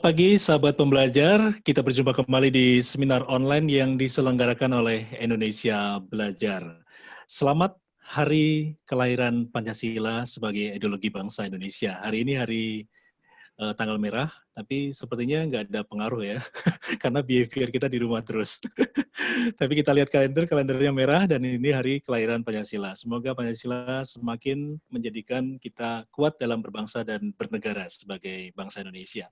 pagi, sahabat pembelajar. Kita berjumpa kembali di seminar online yang diselenggarakan oleh Indonesia Belajar. Selamat Hari Kelahiran Pancasila sebagai ideologi bangsa Indonesia. Hari ini hari tanggal merah, tapi sepertinya nggak ada pengaruh ya, karena behavior kita di rumah terus. Tapi kita lihat kalendernya merah, dan ini hari kelahiran Pancasila. Semoga Pancasila semakin menjadikan kita kuat dalam berbangsa dan bernegara sebagai bangsa Indonesia.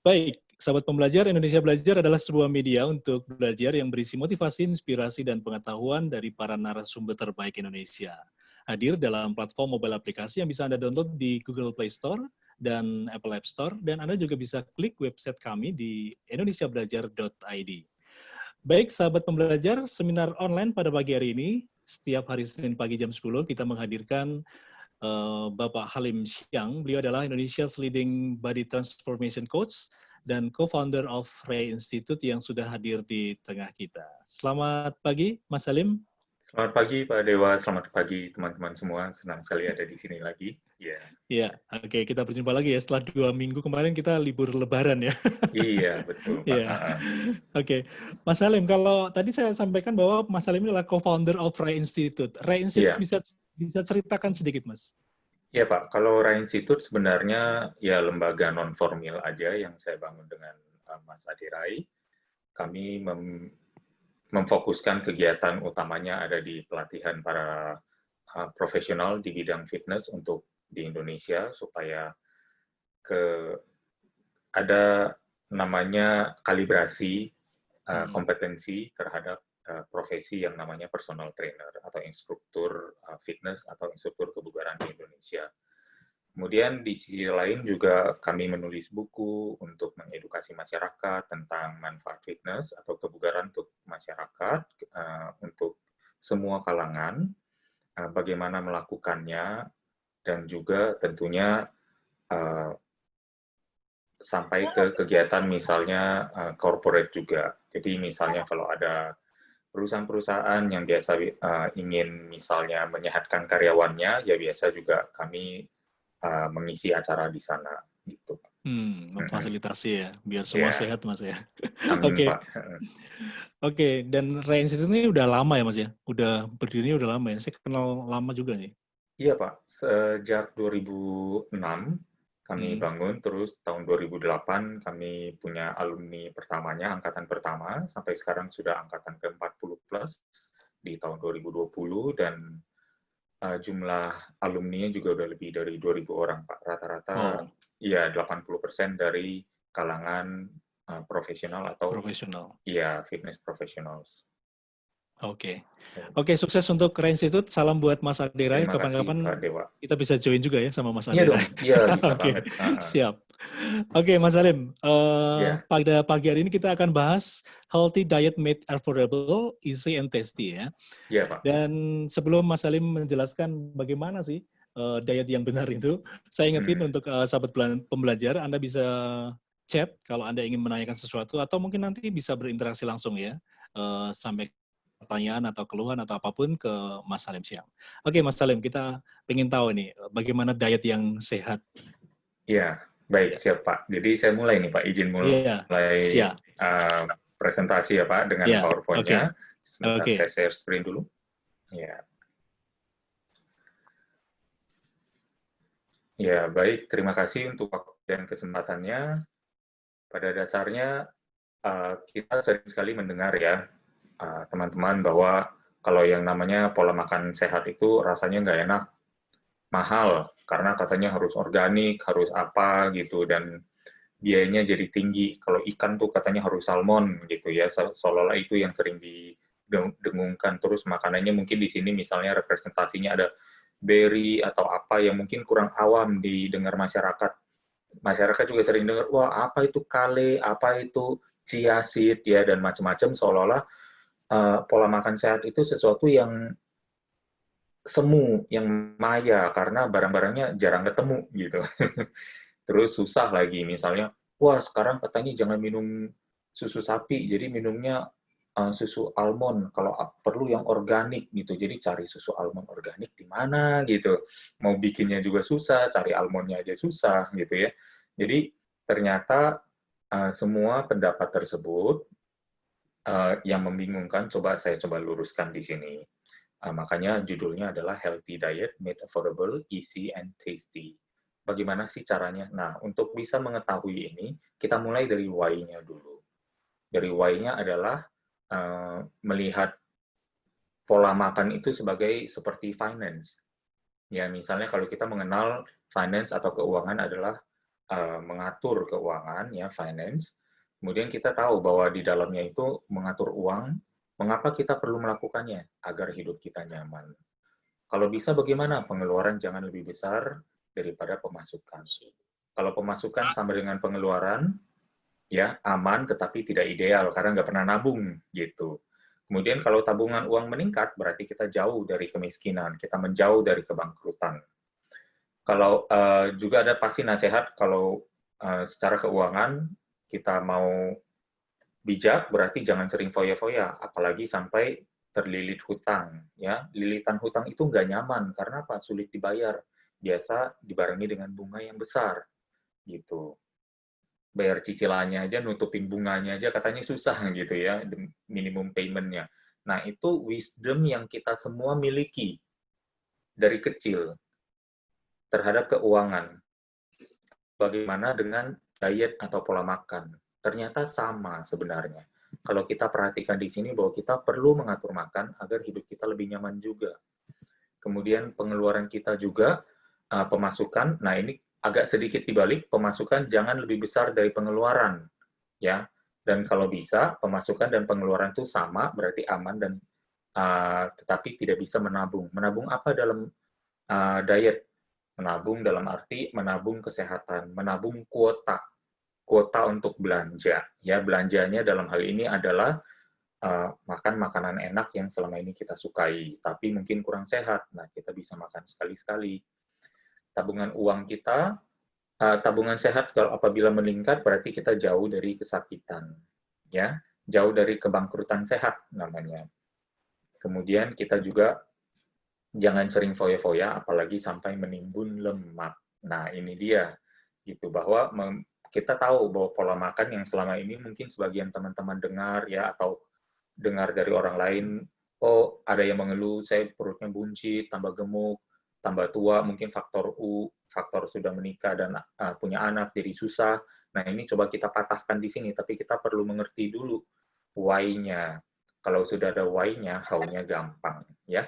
Baik, sahabat pembelajar, Indonesia Belajar adalah sebuah media untuk belajar yang berisi motivasi, inspirasi, dan pengetahuan dari para narasumber terbaik Indonesia. Hadir dalam platform mobile aplikasi yang bisa Anda download di Google Play Store dan Apple App Store, dan Anda juga bisa klik website kami di indonesiabelajar.id. Baik, sahabat pembelajar, seminar online pada pagi hari ini, setiap hari Senin pagi jam 10, kita menghadirkan Bapak Halim Syang. Beliau adalah Indonesia's leading body transformation coach dan co-founder of Ray Institute yang sudah hadir di tengah kita. Selamat pagi, Mas Halim. Selamat pagi, Pak Dewa. Selamat pagi, teman-teman semua. Senang sekali ada di sini lagi. Iya, oke. Kita berjumpa lagi ya. Setelah 2 minggu kemarin kita libur Lebaran ya. Iya, betul, Pak. Iya. Oke. Mas Halim, kalau tadi saya sampaikan bahwa Mas Halim adalah co-founder of Ray Institute. Ray Institute bisa ceritakan sedikit, Mas? Iya, Pak. Kalau Ray Institute sebenarnya ya lembaga non-formal aja yang saya bangun dengan Mas Adi Rai. Kami memfokuskan kegiatan utamanya ada di pelatihan para profesional di bidang fitness untuk di Indonesia supaya ada namanya kalibrasi kompetensi terhadap profesi yang namanya personal trainer atau instruktur fitness atau instruktur kebugaran di Indonesia. Kemudian di sisi lain juga kami menulis buku untuk mengedukasi masyarakat tentang manfaat fitness atau kebugaran untuk masyarakat, untuk semua kalangan, bagaimana melakukannya, dan juga tentunya sampai ke kegiatan misalnya corporate juga. Jadi misalnya kalau ada perusahaan-perusahaan yang biasa ingin misalnya menyehatkan karyawannya, ya biasa juga kami mengisi acara di sana. Gitu. Memfasilitasi ya, biar semua sehat, Mas ya. Amin, Pak. Oke, dan Ray Institute ini udah lama ya, Mas ya? Udah berdirinya udah lama ya? Saya kenal lama juga nih. Iya, Pak. Sejak 2006 kami bangun, terus tahun 2008 kami punya alumni pertamanya, angkatan pertama, sampai sekarang sudah angkatan ke-40 plus di tahun 2020, dan jumlah alumninya juga udah lebih dari 2.000 orang, Pak. Rata-rata ya 80% dari kalangan profesional atau ya fitness professionals. Oke, sukses untuk Ray Institute. Salam buat Mas Adi Rai. Kapan-kapan kita bisa join juga ya sama Mas Adi Rai. Iya, bisa banget. Siap. Oke, Mas Halim. Pada pagi hari ini kita akan bahas healthy diet made affordable, easy and tasty ya. Iya, Pak. Dan sebelum Mas Halim menjelaskan bagaimana sih diet yang benar itu, saya ingetin untuk sahabat pembelajar, Anda bisa chat kalau Anda ingin menanyakan sesuatu, atau mungkin nanti bisa berinteraksi langsung ya, sampai pertanyaan atau keluhan atau apapun ke Mas Halim Syang. Oke, Mas Halim, kita ingin tahu nih bagaimana diet yang sehat. Iya, baik, siap Pak. Jadi saya mulai nih Pak, izin mulai presentasi ya Pak dengan PowerPoint-nya. Sebentar saya share screen dulu. Ya, baik. Terima kasih untuk waktu dan kesempatannya. Pada dasarnya kita sering sekali mendengar ya teman-teman bahwa kalau yang namanya pola makan sehat itu rasanya nggak enak, mahal, karena katanya harus organik, harus apa gitu, dan biayanya jadi tinggi. Kalau ikan tuh katanya harus salmon gitu ya, seolah-olah itu yang sering didengungkan. Terus makanannya mungkin di sini misalnya representasinya ada berry atau apa yang mungkin kurang awam didengar masyarakat. Masyarakat juga sering dengar, wah apa itu kale, apa itu chia seed ya, dan macam-macam, seolah-olah pola makan sehat itu sesuatu yang semu, yang maya, karena barang-barangnya jarang ketemu gitu. Terus susah lagi, misalnya, wah sekarang katanya jangan minum susu sapi, jadi minumnya susu almond, kalau perlu yang organik gitu. Jadi cari susu almond organik di mana gitu. Mau bikinnya juga susah, cari almondnya aja susah gitu ya. Jadi ternyata semua pendapat tersebut yang membingungkan, saya coba luruskan di sini. Makanya judulnya adalah Healthy Diet Made Affordable, Easy, and Tasty. Bagaimana sih caranya? Nah, untuk bisa mengetahui ini, kita mulai dari why-nya dulu. Dari why-nya adalah melihat pola makan itu seperti finance. Ya, misalnya kalau kita mengenal finance atau keuangan adalah mengatur keuangan, ya, finance. Kemudian kita tahu bahwa di dalamnya itu mengatur uang, mengapa kita perlu melakukannya? Agar hidup kita nyaman. Kalau bisa bagaimana? Pengeluaran jangan lebih besar daripada pemasukan. Kalau pemasukan sama dengan pengeluaran, ya aman tetapi tidak ideal karena nggak pernah nabung gitu. Kemudian kalau tabungan uang meningkat, berarti kita jauh dari kemiskinan, kita menjauh dari kebangkrutan. Kalau juga ada pasti nasihat kalau secara keuangan kita mau bijak, berarti jangan sering foya-foya, apalagi sampai terlilit hutang. Ya, lilitan hutang itu nggak nyaman karena apa? Sulit dibayar. Biasa dibarengi dengan bunga yang besar, gitu. Bayar cicilannya aja, nutupin bunganya aja katanya susah gitu ya, minimum payment-nya. Nah, itu wisdom yang kita semua miliki dari kecil terhadap keuangan. Bagaimana dengan diet atau pola makan? Ternyata sama sebenarnya. Kalau kita perhatikan di sini bahwa kita perlu mengatur makan agar hidup kita lebih nyaman juga. Kemudian pengeluaran kita juga, pemasukan, nah ini agak sedikit dibalik, pemasukan jangan lebih besar dari pengeluaran. Ya, dan kalau bisa, pemasukan dan pengeluaran itu sama, berarti aman dan tetapi tidak bisa menabung. Menabung apa dalam diet? Menabung dalam arti menabung kesehatan, menabung kuota untuk belanja. Ya, belanjanya dalam hal ini adalah makan makanan enak yang selama ini kita sukai, tapi mungkin kurang sehat. Nah, kita bisa makan sekali-sekali. Tabungan uang kita, tabungan sehat kalau apabila meningkat berarti kita jauh dari kesakitan. Ya, jauh dari kebangkrutan sehat namanya. Kemudian kita juga jangan sering foya-foya, apalagi sampai menimbun lemak. Nah, ini dia, gitu, bahwa kita tahu bahwa pola makan yang selama ini mungkin sebagian teman-teman dengar, ya, atau dengar dari orang lain, oh, ada yang mengeluh, saya perutnya buncit, tambah gemuk, tambah tua, mungkin faktor faktor sudah menikah dan punya anak, jadi susah. Nah, ini coba kita patahkan di sini, tapi kita perlu mengerti dulu why-nya. Kalau sudah ada why-nya, how-nya gampang, ya.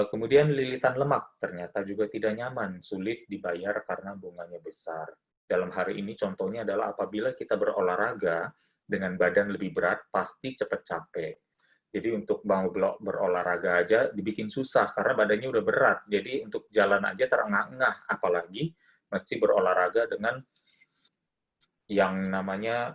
Kemudian lilitan lemak ternyata juga tidak nyaman, sulit dibayar karena bunganya besar. Dalam hari ini contohnya adalah apabila kita berolahraga dengan badan lebih berat, pasti cepat capek. Jadi untuk mau berolahraga aja dibikin susah karena badannya udah berat. Jadi untuk jalan aja terengah-engah, apalagi mesti berolahraga dengan yang namanya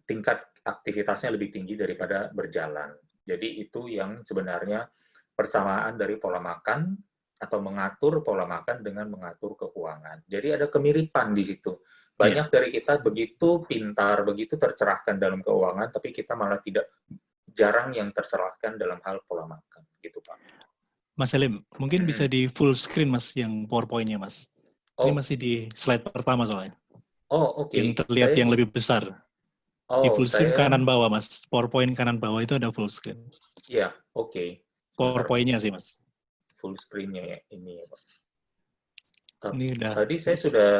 tingkat aktivitasnya lebih tinggi daripada berjalan. Jadi itu yang sebenarnya persamaan dari pola makan atau mengatur pola makan dengan mengatur keuangan. Jadi ada kemiripan di situ. Banyak dari kita begitu pintar, begitu tercerahkan dalam keuangan, tapi kita malah jarang yang tercerahkan dalam hal pola makan. Gitu, Pak. Mas Salim, mungkin bisa di full screen, Mas, yang PowerPoint-nya, Mas. Ini masih di slide pertama soalnya. Oh, oke. Yang terlihat yang lebih besar. Di full screen kanan bawah, Mas. PowerPoint kanan bawah itu ada full screen. Iya, oke. PowerPoint-nya sih, Mas. Full screen-nya ya, ini ya, Pak. Ini udah. Tadi saya sudah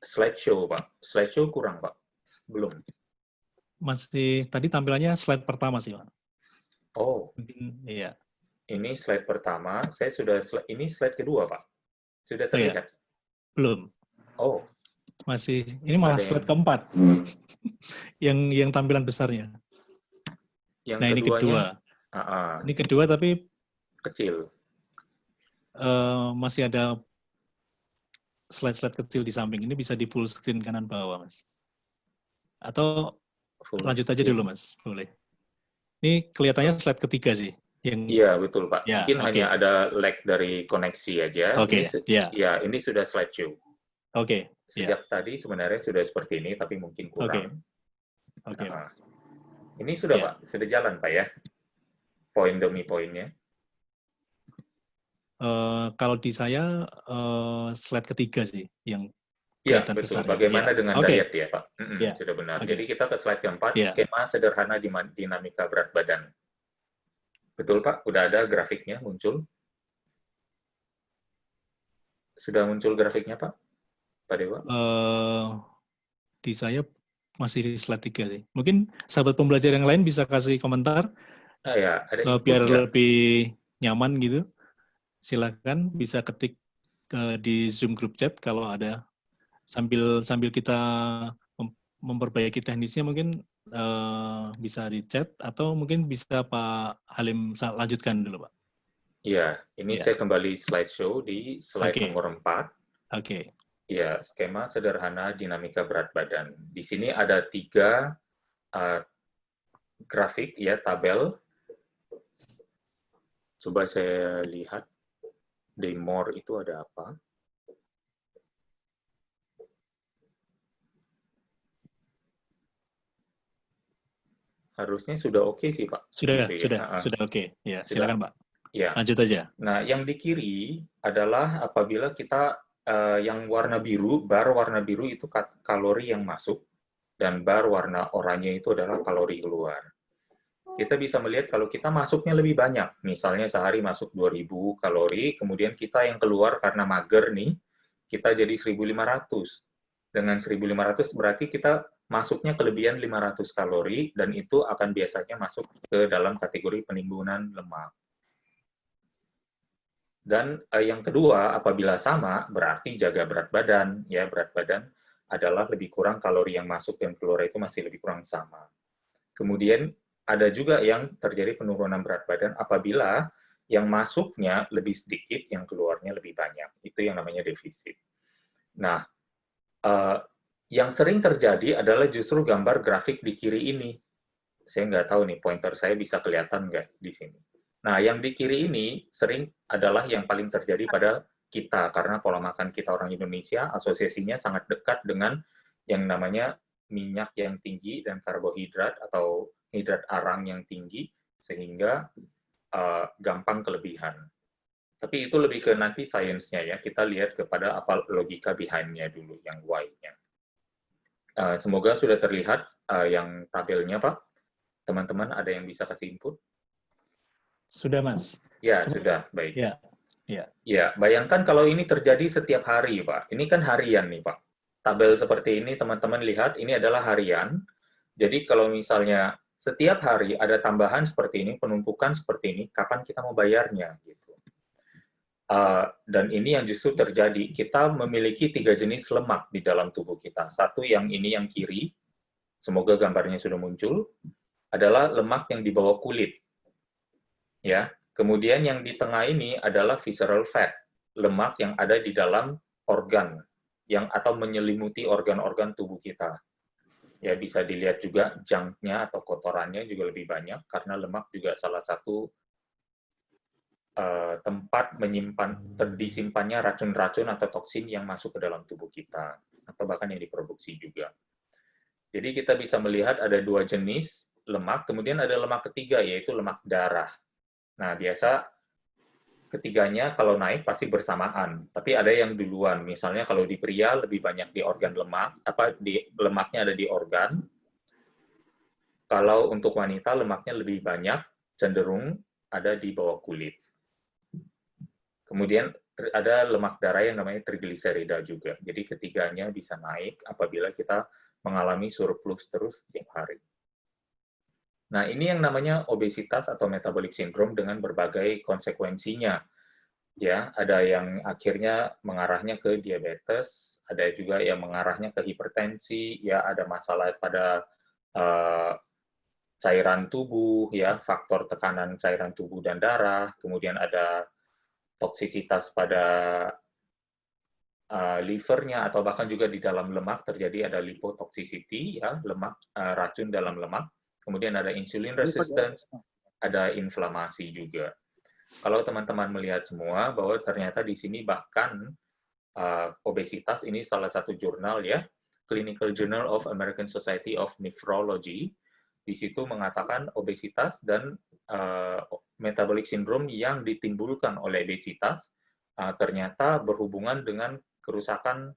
slideshow, Pak. Slideshow kurang, Pak. Belum. Masih, tadi tampilannya slide pertama sih, Pak. Oh. Iya. Ini slide pertama. Saya sudah, ini slide kedua, Pak. Sudah terlihat? Oh, iya. Belum. Oh. Masih, ini malah slide keempat. yang tampilan besarnya. Yang nah, ini kedua. Ini kedua tapi kecil. Masih ada slide-slide kecil di samping. Ini bisa di full screen kanan bawah, Mas. Atau full lanjut aja dulu, Mas. Boleh. Ini kelihatannya slide ketiga sih. Iya, betul, Pak. Ya, mungkin hanya ada lag dari koneksi aja. Ya, ini sudah slideshow. Oke. Sejak tadi sebenarnya sudah seperti ini, tapi mungkin kurang. Oke. Ini sudah, Pak. Sudah jalan, Pak, ya? Poin demi poinnya. Kalau di saya, slide ketiga sih, yang Ya, kelihatan betul. besar ya. Bagaimana Ya, dengan oke. diet ya, Pak? Ya, Sudah benar. oke. Jadi kita ke slide keempat, Ya, skema sederhana dinamika berat badan. Betul, Pak? Udah ada grafiknya muncul? Sudah muncul grafiknya, Pak? Pak Dewa? di saya masih di slide 3 sih. Mungkin sahabat pembelajar yang lain bisa kasih komentar Ya, ada input biar nggak? lebih nyaman gitu. Silakan bisa ketik di Zoom group chat kalau ada. Sambil kita memperbaiki teknisnya mungkin bisa di chat atau mungkin bisa Pak Halim lanjutkan dulu, Pak. Iya, ini Ya, saya kembali slideshow di slide oke. nomor 4. Oke. Ya, skema sederhana dinamika berat badan. Di sini ada 3 grafik, ya, tabel. Coba saya lihat di more itu ada apa. Harusnya sudah oke sih, Pak. Sudah Gitu ya. oke. Ya, Sudah. silakan, Pak. Ya. Lanjut aja. Nah, yang di kiri adalah apabila kita yang warna biru, bar warna biru itu kalori yang masuk, dan bar warna oranye itu adalah kalori keluar. Kita bisa melihat kalau kita masuknya lebih banyak, misalnya sehari masuk 2000 kalori, kemudian kita yang keluar karena mager nih, kita jadi 1500. Dengan 1500 berarti kita masuknya kelebihan 500 kalori, dan itu akan biasanya masuk ke dalam kategori penimbunan lemak. Dan yang kedua, apabila sama, berarti jaga berat badan. Ya, berat badan adalah lebih kurang kalori yang masuk dan keluar itu masih lebih kurang sama. Kemudian ada juga yang terjadi penurunan berat badan apabila yang masuknya lebih sedikit, yang keluarnya lebih banyak. Itu yang namanya defisit. Nah, yang sering terjadi adalah justru gambar grafik di kiri ini. Saya nggak tahu nih, pointer saya bisa kelihatan nggak di sini. Nah, yang di kiri ini sering adalah yang paling terjadi pada kita, karena pola makan kita orang Indonesia, asosiasinya sangat dekat dengan yang namanya minyak yang tinggi dan karbohidrat atau hidrat arang yang tinggi, sehingga gampang kelebihan. Tapi itu lebih ke nanti sainsnya ya, kita lihat kepada apa logika behind-nya dulu, yang why-nya. Semoga sudah terlihat yang tabelnya, Pak. Teman-teman ada yang bisa kasih input? Sudah, Mas. Ya, sudah. Baik. Ya, ya. Ya, bayangkan kalau ini terjadi setiap hari, Pak. Ini kan harian nih, Pak. Tabel seperti ini, teman-teman lihat, ini adalah harian. Jadi kalau misalnya setiap hari ada tambahan seperti ini, penumpukan seperti ini, kapan kita mau bayarnya? Gitu. Dan ini yang justru terjadi. Kita memiliki 3 jenis lemak di dalam tubuh kita. Satu yang ini yang kiri, semoga gambarnya sudah muncul, adalah lemak yang di bawah kulit. Ya, kemudian yang di tengah ini adalah visceral fat, lemak yang ada di dalam organ yang atau menyelimuti organ-organ tubuh kita. Ya, bisa dilihat juga junk-nya atau kotorannya juga lebih banyak karena lemak juga salah satu tempat disimpannya racun-racun atau toksin yang masuk ke dalam tubuh kita atau bahkan yang diproduksi juga. Jadi kita bisa melihat ada 2 jenis lemak, kemudian ada lemak ketiga yaitu lemak darah. Nah, biasa ketiganya kalau naik pasti bersamaan, tapi ada yang duluan. Misalnya kalau di pria lebih banyak di organ lemak, lemaknya ada di organ. Kalau untuk wanita lemaknya lebih banyak, cenderung ada di bawah kulit. Kemudian ada lemak darah yang namanya trigliserida juga. Jadi ketiganya bisa naik apabila kita mengalami surplus terus setiap hari. Nah, ini yang namanya obesitas atau metabolic syndrome dengan berbagai konsekuensinya. Ya, ada yang akhirnya mengarahnya ke diabetes, ada juga yang mengarahnya ke hipertensi, ya ada masalah pada cairan tubuh, ya faktor tekanan cairan tubuh dan darah, kemudian ada toksisitas pada livernya atau bahkan juga di dalam lemak terjadi ada lipotoxicity, ya lemak racun dalam lemak. Kemudian ada insulin resistance, ada inflamasi juga. Kalau teman-teman melihat semua bahwa ternyata di sini bahkan obesitas ini salah satu jurnal ya, Clinical Journal of American Society of Nephrology, di situ mengatakan obesitas dan metabolic syndrome yang ditimbulkan oleh obesitas ternyata berhubungan dengan kerusakan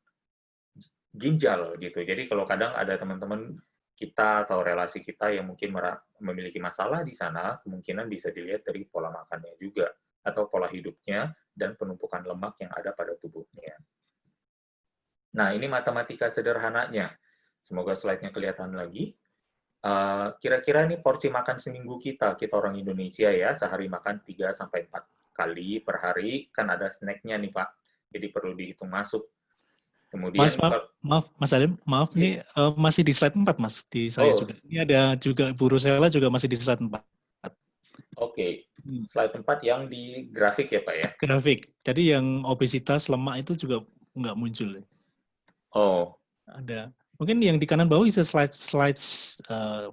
ginjal gitu. Jadi kalau kadang ada teman-teman kita atau relasi kita yang mungkin memiliki masalah di sana, kemungkinan bisa dilihat dari pola makannya juga, atau pola hidupnya, dan penumpukan lemak yang ada pada tubuhnya. Nah, ini matematika sederhananya. Semoga slide-nya kelihatan lagi. Kira-kira ini porsi makan seminggu kita orang Indonesia ya, sehari makan 3-4 kali per hari, kan ada snack-nya nih Pak, jadi perlu dihitung masuk. Kemudian, Maaf, Mas Alim, maaf, yes. ini masih di slide 4, Mas, di saya juga. Ini ada juga Bu Rusela juga masih di slide 4. Oke, slide 4 yang di grafik ya Pak ya? Grafik, jadi yang obesitas, lemak itu juga nggak muncul. Oh. Ada. Mungkin yang di kanan bawah bisa slide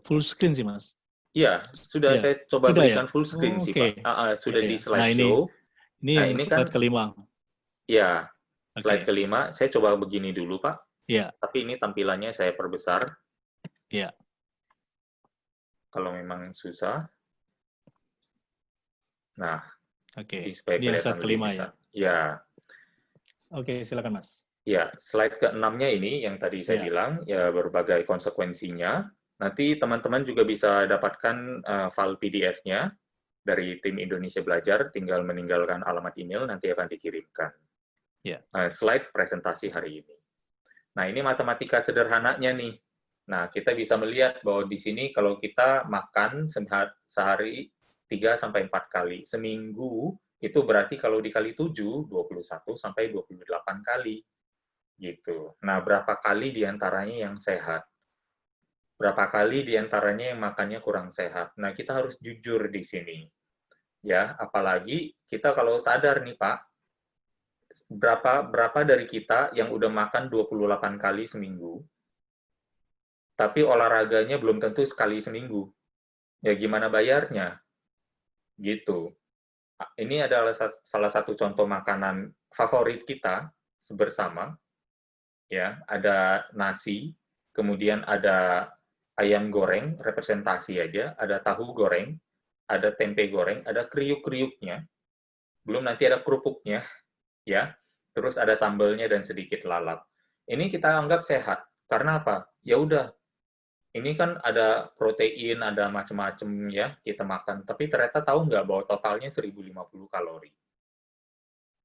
full screen sih, Mas. Iya, sudah saya coba berikan full screen sih Pak. Sudah di slideshow. Ini yang slide kelima. Ya, slide kelima. Saya coba begini dulu Pak. Iya. Tapi ini tampilannya saya perbesar. Iya. Kalau memang susah. Nah, ini yang slide kelima ya. Ya. Oke, silakan Mas. Ya, slide ke-6-nya ini yang tadi saya bilang, ya berbagai konsekuensinya. Nanti teman-teman juga bisa dapatkan file PDF-nya dari tim Indonesia Belajar, tinggal meninggalkan alamat email, nanti akan dikirimkan. Slide presentasi hari ini. Nah, ini matematika sederhananya nih. Nah, kita bisa melihat bahwa di sini kalau kita makan sehari 3-4 kali. Seminggu, itu berarti kalau dikali 7, 21-28 kali. Gitu. Nah, berapa kali diantaranya yang sehat? Berapa kali diantaranya yang makannya kurang sehat? Nah, kita harus jujur di sini. Ya, apalagi kita kalau sadar nih, Pak, berapa dari kita yang udah makan 28 kali seminggu, tapi olahraganya belum tentu sekali seminggu. Ya, gimana bayarnya? Gitu. Ini adalah salah satu contoh makanan favorit kita bersama. Ya, ada nasi, kemudian ada ayam goreng, representasi aja, ada tahu goreng, ada tempe goreng, ada kriuk-kriuknya, belum nanti ada kerupuknya, ya, terus ada sambelnya dan sedikit lalap. Ini kita anggap sehat, karena apa? Ya udah, ini kan ada protein, ada macam-macam ya kita makan, tapi ternyata tahu nggak bahwa totalnya 1050 kalori.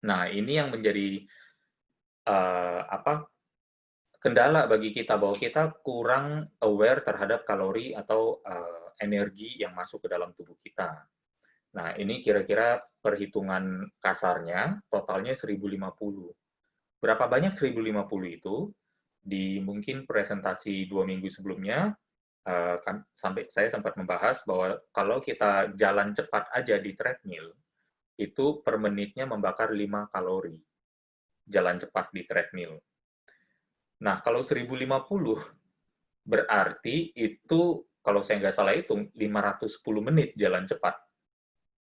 Nah, ini yang menjadi kendala bagi kita, bahwa kita kurang aware terhadap kalori atau energi yang masuk ke dalam tubuh kita. Nah, ini kira-kira perhitungan kasarnya, totalnya 1050. Berapa banyak 1050 itu? Di mungkin presentasi 2 minggu sebelumnya, saya sempat membahas bahwa kalau kita jalan cepat aja di treadmill, itu per menitnya membakar 5 kalori. Jalan cepat di treadmill. Nah, kalau 1050, berarti itu, kalau saya nggak salah hitung, 510 menit jalan cepat.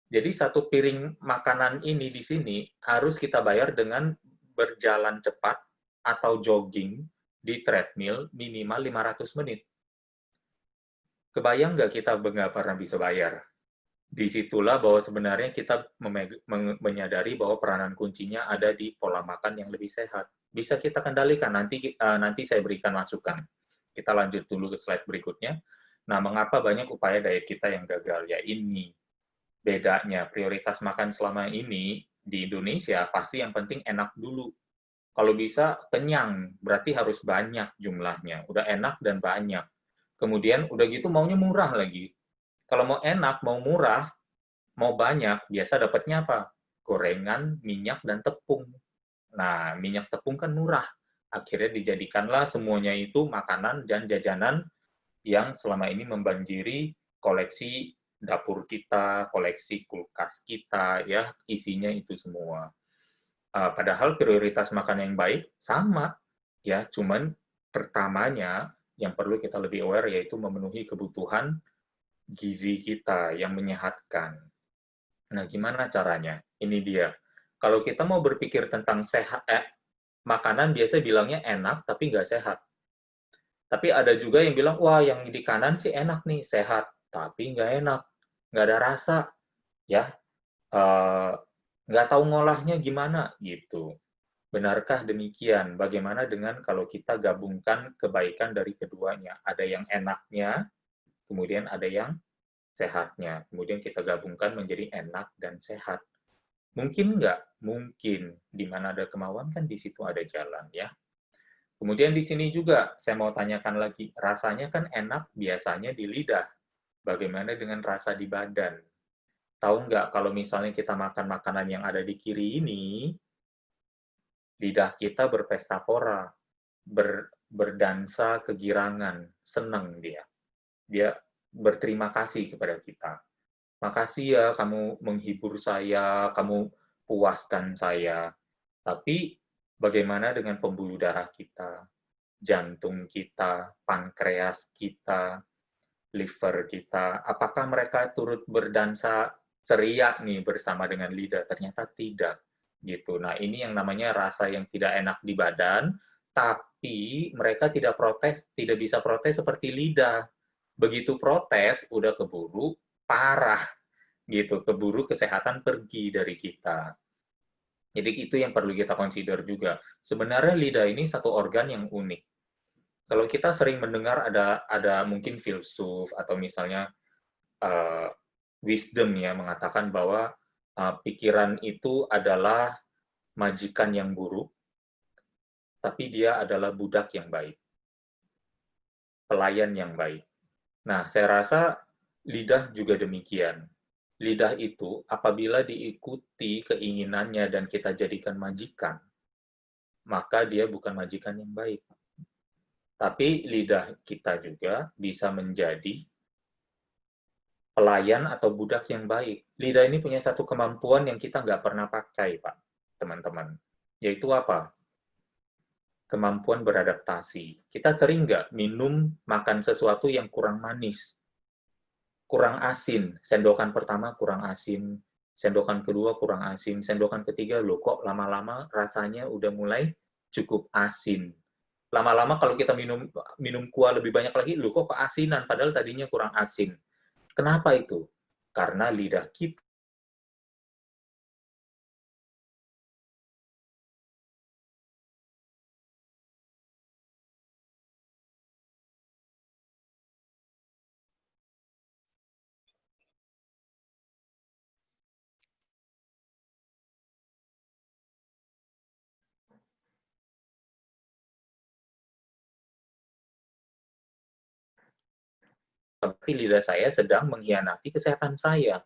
Jadi satu piring makanan ini di sini harus kita bayar dengan berjalan cepat atau jogging di treadmill minimal 500 menit. Kebayang nggak kita nggak pernah bisa bayar? Disitulah bahwa sebenarnya kita menyadari bahwa peranan kuncinya ada di pola makan yang lebih sehat. Bisa kita kendalikan, nanti saya berikan masukan. Kita lanjut dulu ke slide berikutnya. Nah, mengapa banyak upaya diet kita yang gagal? Ya ini bedanya, prioritas makan selama ini di Indonesia pasti yang penting enak dulu. Kalau bisa kenyang, berarti harus banyak jumlahnya. Udah enak dan banyak. Kemudian udah gitu maunya murah lagi. Kalau mau enak, mau murah, mau banyak, biasa dapatnya apa? Gorengan, minyak, dan tepung. Nah, minyak tepung kan murah. Akhirnya dijadikanlah semuanya itu makanan dan jajanan yang selama ini membanjiri koleksi dapur kita, koleksi kulkas kita, ya, isinya itu semua. Padahal prioritas makan yang baik sama, ya, cuman pertamanya yang perlu kita lebih aware yaitu memenuhi kebutuhan gizi kita yang menyehatkan. Nah, gimana caranya? Ini dia. Kalau kita mau berpikir tentang sehat, makanan biasa bilangnya enak, tapi nggak sehat. Tapi ada juga yang bilang, wah yang di kanan sih enak nih, sehat. Tapi nggak enak. Nggak ada rasa. Ya, nggak tahu ngolahnya gimana, gitu. Benarkah demikian? Bagaimana dengan kalau kita gabungkan kebaikan dari keduanya? Ada yang enaknya, kemudian ada yang sehatnya. Kemudian kita gabungkan menjadi enak dan sehat. Mungkin nggak? Mungkin. Di mana ada kemauan kan di situ ada jalan ya. Kemudian di sini juga saya mau tanyakan lagi, rasanya kan enak biasanya di lidah. Bagaimana dengan rasa di badan? Tahu nggak kalau misalnya kita makan makanan yang ada di kiri ini, lidah kita berpesta pora, berdansa kegirangan, senang dia. Dia berterima kasih kepada kita. Makasih ya kamu menghibur saya, kamu puaskan saya. Tapi bagaimana dengan pembuluh darah kita, jantung kita, pankreas kita, liver kita? Apakah mereka turut berdansa ceria nih bersama dengan lidah? Ternyata tidak. Gitu. Nah, ini yang namanya rasa yang tidak enak di badan, tapi mereka tidak protes, tidak bisa protes seperti lidah. Begitu protes, udah keburu parah gitu, keburu kesehatan pergi dari kita. Jadi itu yang perlu kita consider juga. Sebenarnya lidah ini satu organ yang unik. Kalau kita sering mendengar ada mungkin filsuf atau misalnya uh, wisdom ya mengatakan bahwa pikiran itu adalah majikan yang buruk, tapi dia adalah budak yang baik, pelayan yang baik. Nah, saya rasa lidah juga demikian. Lidah itu apabila diikuti keinginannya dan kita jadikan majikan, maka dia bukan majikan yang baik. Tapi lidah kita juga bisa menjadi pelayan atau budak yang baik. Lidah ini punya satu kemampuan yang kita nggak pernah pakai, Pak, teman-teman. Yaitu apa? Kemampuan beradaptasi. Kita sering nggak minum, makan sesuatu yang kurang manis, kurang asin. Sendokan pertama kurang asin, sendokan kedua kurang asin, sendokan ketiga, loh kok lama-lama rasanya udah mulai cukup asin. Lama-lama kalau kita minum kuah lebih banyak lagi, loh kok keasinan, padahal tadinya kurang asin. Kenapa itu? Karena lidah kita seperti lidah saya sedang mengkhianati kesehatan saya.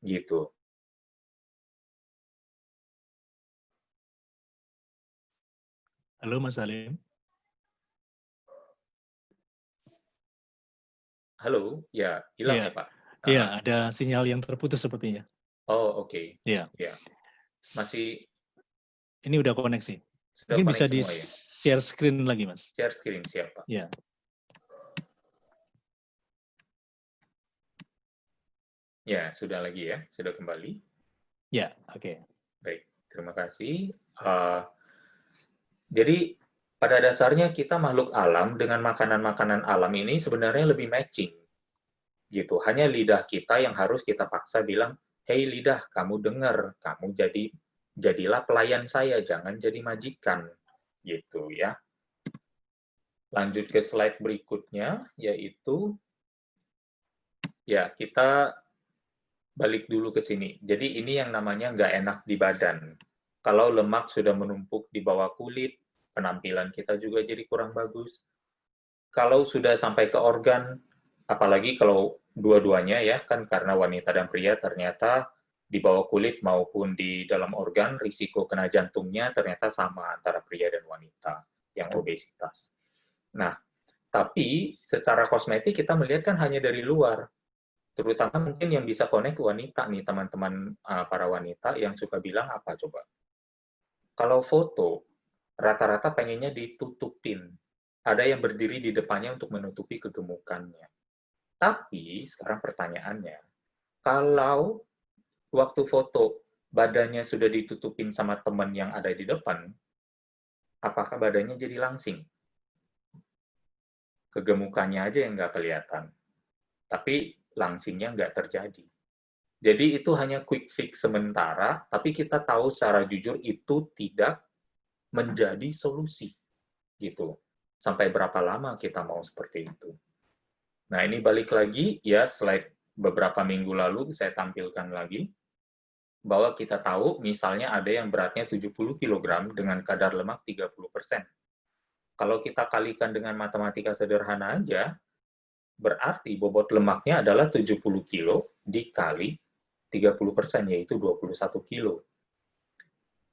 Gitu. Halo Mas Salim. Halo, ya hilang Iya, ya Pak? iya, ada sinyal yang terputus sepertinya. Oh, oke. Iya. Ya. Masih Ini udah koneksi. sudah Mungkin bisa connect semua ya? di-share screen lagi, Mas. Share screen siapa? Ya. Ya, sudah lagi ya, sudah kembali. Ya, oke. Baik, terima kasih. Jadi pada dasarnya kita makhluk alam dengan makanan-makanan alam ini sebenarnya lebih matching. Gitu. Hanya lidah kita yang harus kita paksa bilang, "Hei lidah, kamu dengar, kamu jadilah pelayan saya, jangan jadi majikan." Gitu ya. Lanjut ke slide berikutnya, yaitu ya kita balik dulu ke sini. Jadi ini yang namanya nggak enak di badan. Kalau lemak sudah menumpuk di bawah kulit, penampilan kita juga jadi kurang bagus. Kalau sudah sampai ke organ, apalagi kalau dua-duanya ya, kan karena wanita dan pria ternyata di bawah kulit maupun di dalam organ, risiko kena jantungnya ternyata sama antara pria dan wanita yang obesitas. Nah, tapi secara kosmetik kita melihat kan hanya dari luar. Terutama mungkin yang bisa connect wanita nih, teman-teman para wanita yang suka bilang apa coba? Kalau foto, rata-rata pengennya ditutupin. Ada yang berdiri di depannya untuk menutupi kegemukannya. Tapi sekarang pertanyaannya, kalau waktu foto badannya sudah ditutupin sama teman yang ada di depan, apakah badannya jadi langsing? Kegemukannya aja yang nggak kelihatan. Tapi langsingnya nggak terjadi. Jadi itu hanya quick fix sementara, tapi kita tahu secara jujur itu tidak menjadi solusi gitu. Sampai berapa lama kita mau seperti itu? Nah, ini balik lagi ya, slide beberapa minggu lalu saya tampilkan lagi bahwa kita tahu misalnya ada yang beratnya 70 kg dengan kadar lemak 30%. Kalau kita kalikan dengan matematika sederhana aja, berarti bobot lemaknya adalah 70 kilo dikali 30%, yaitu 21 kilo.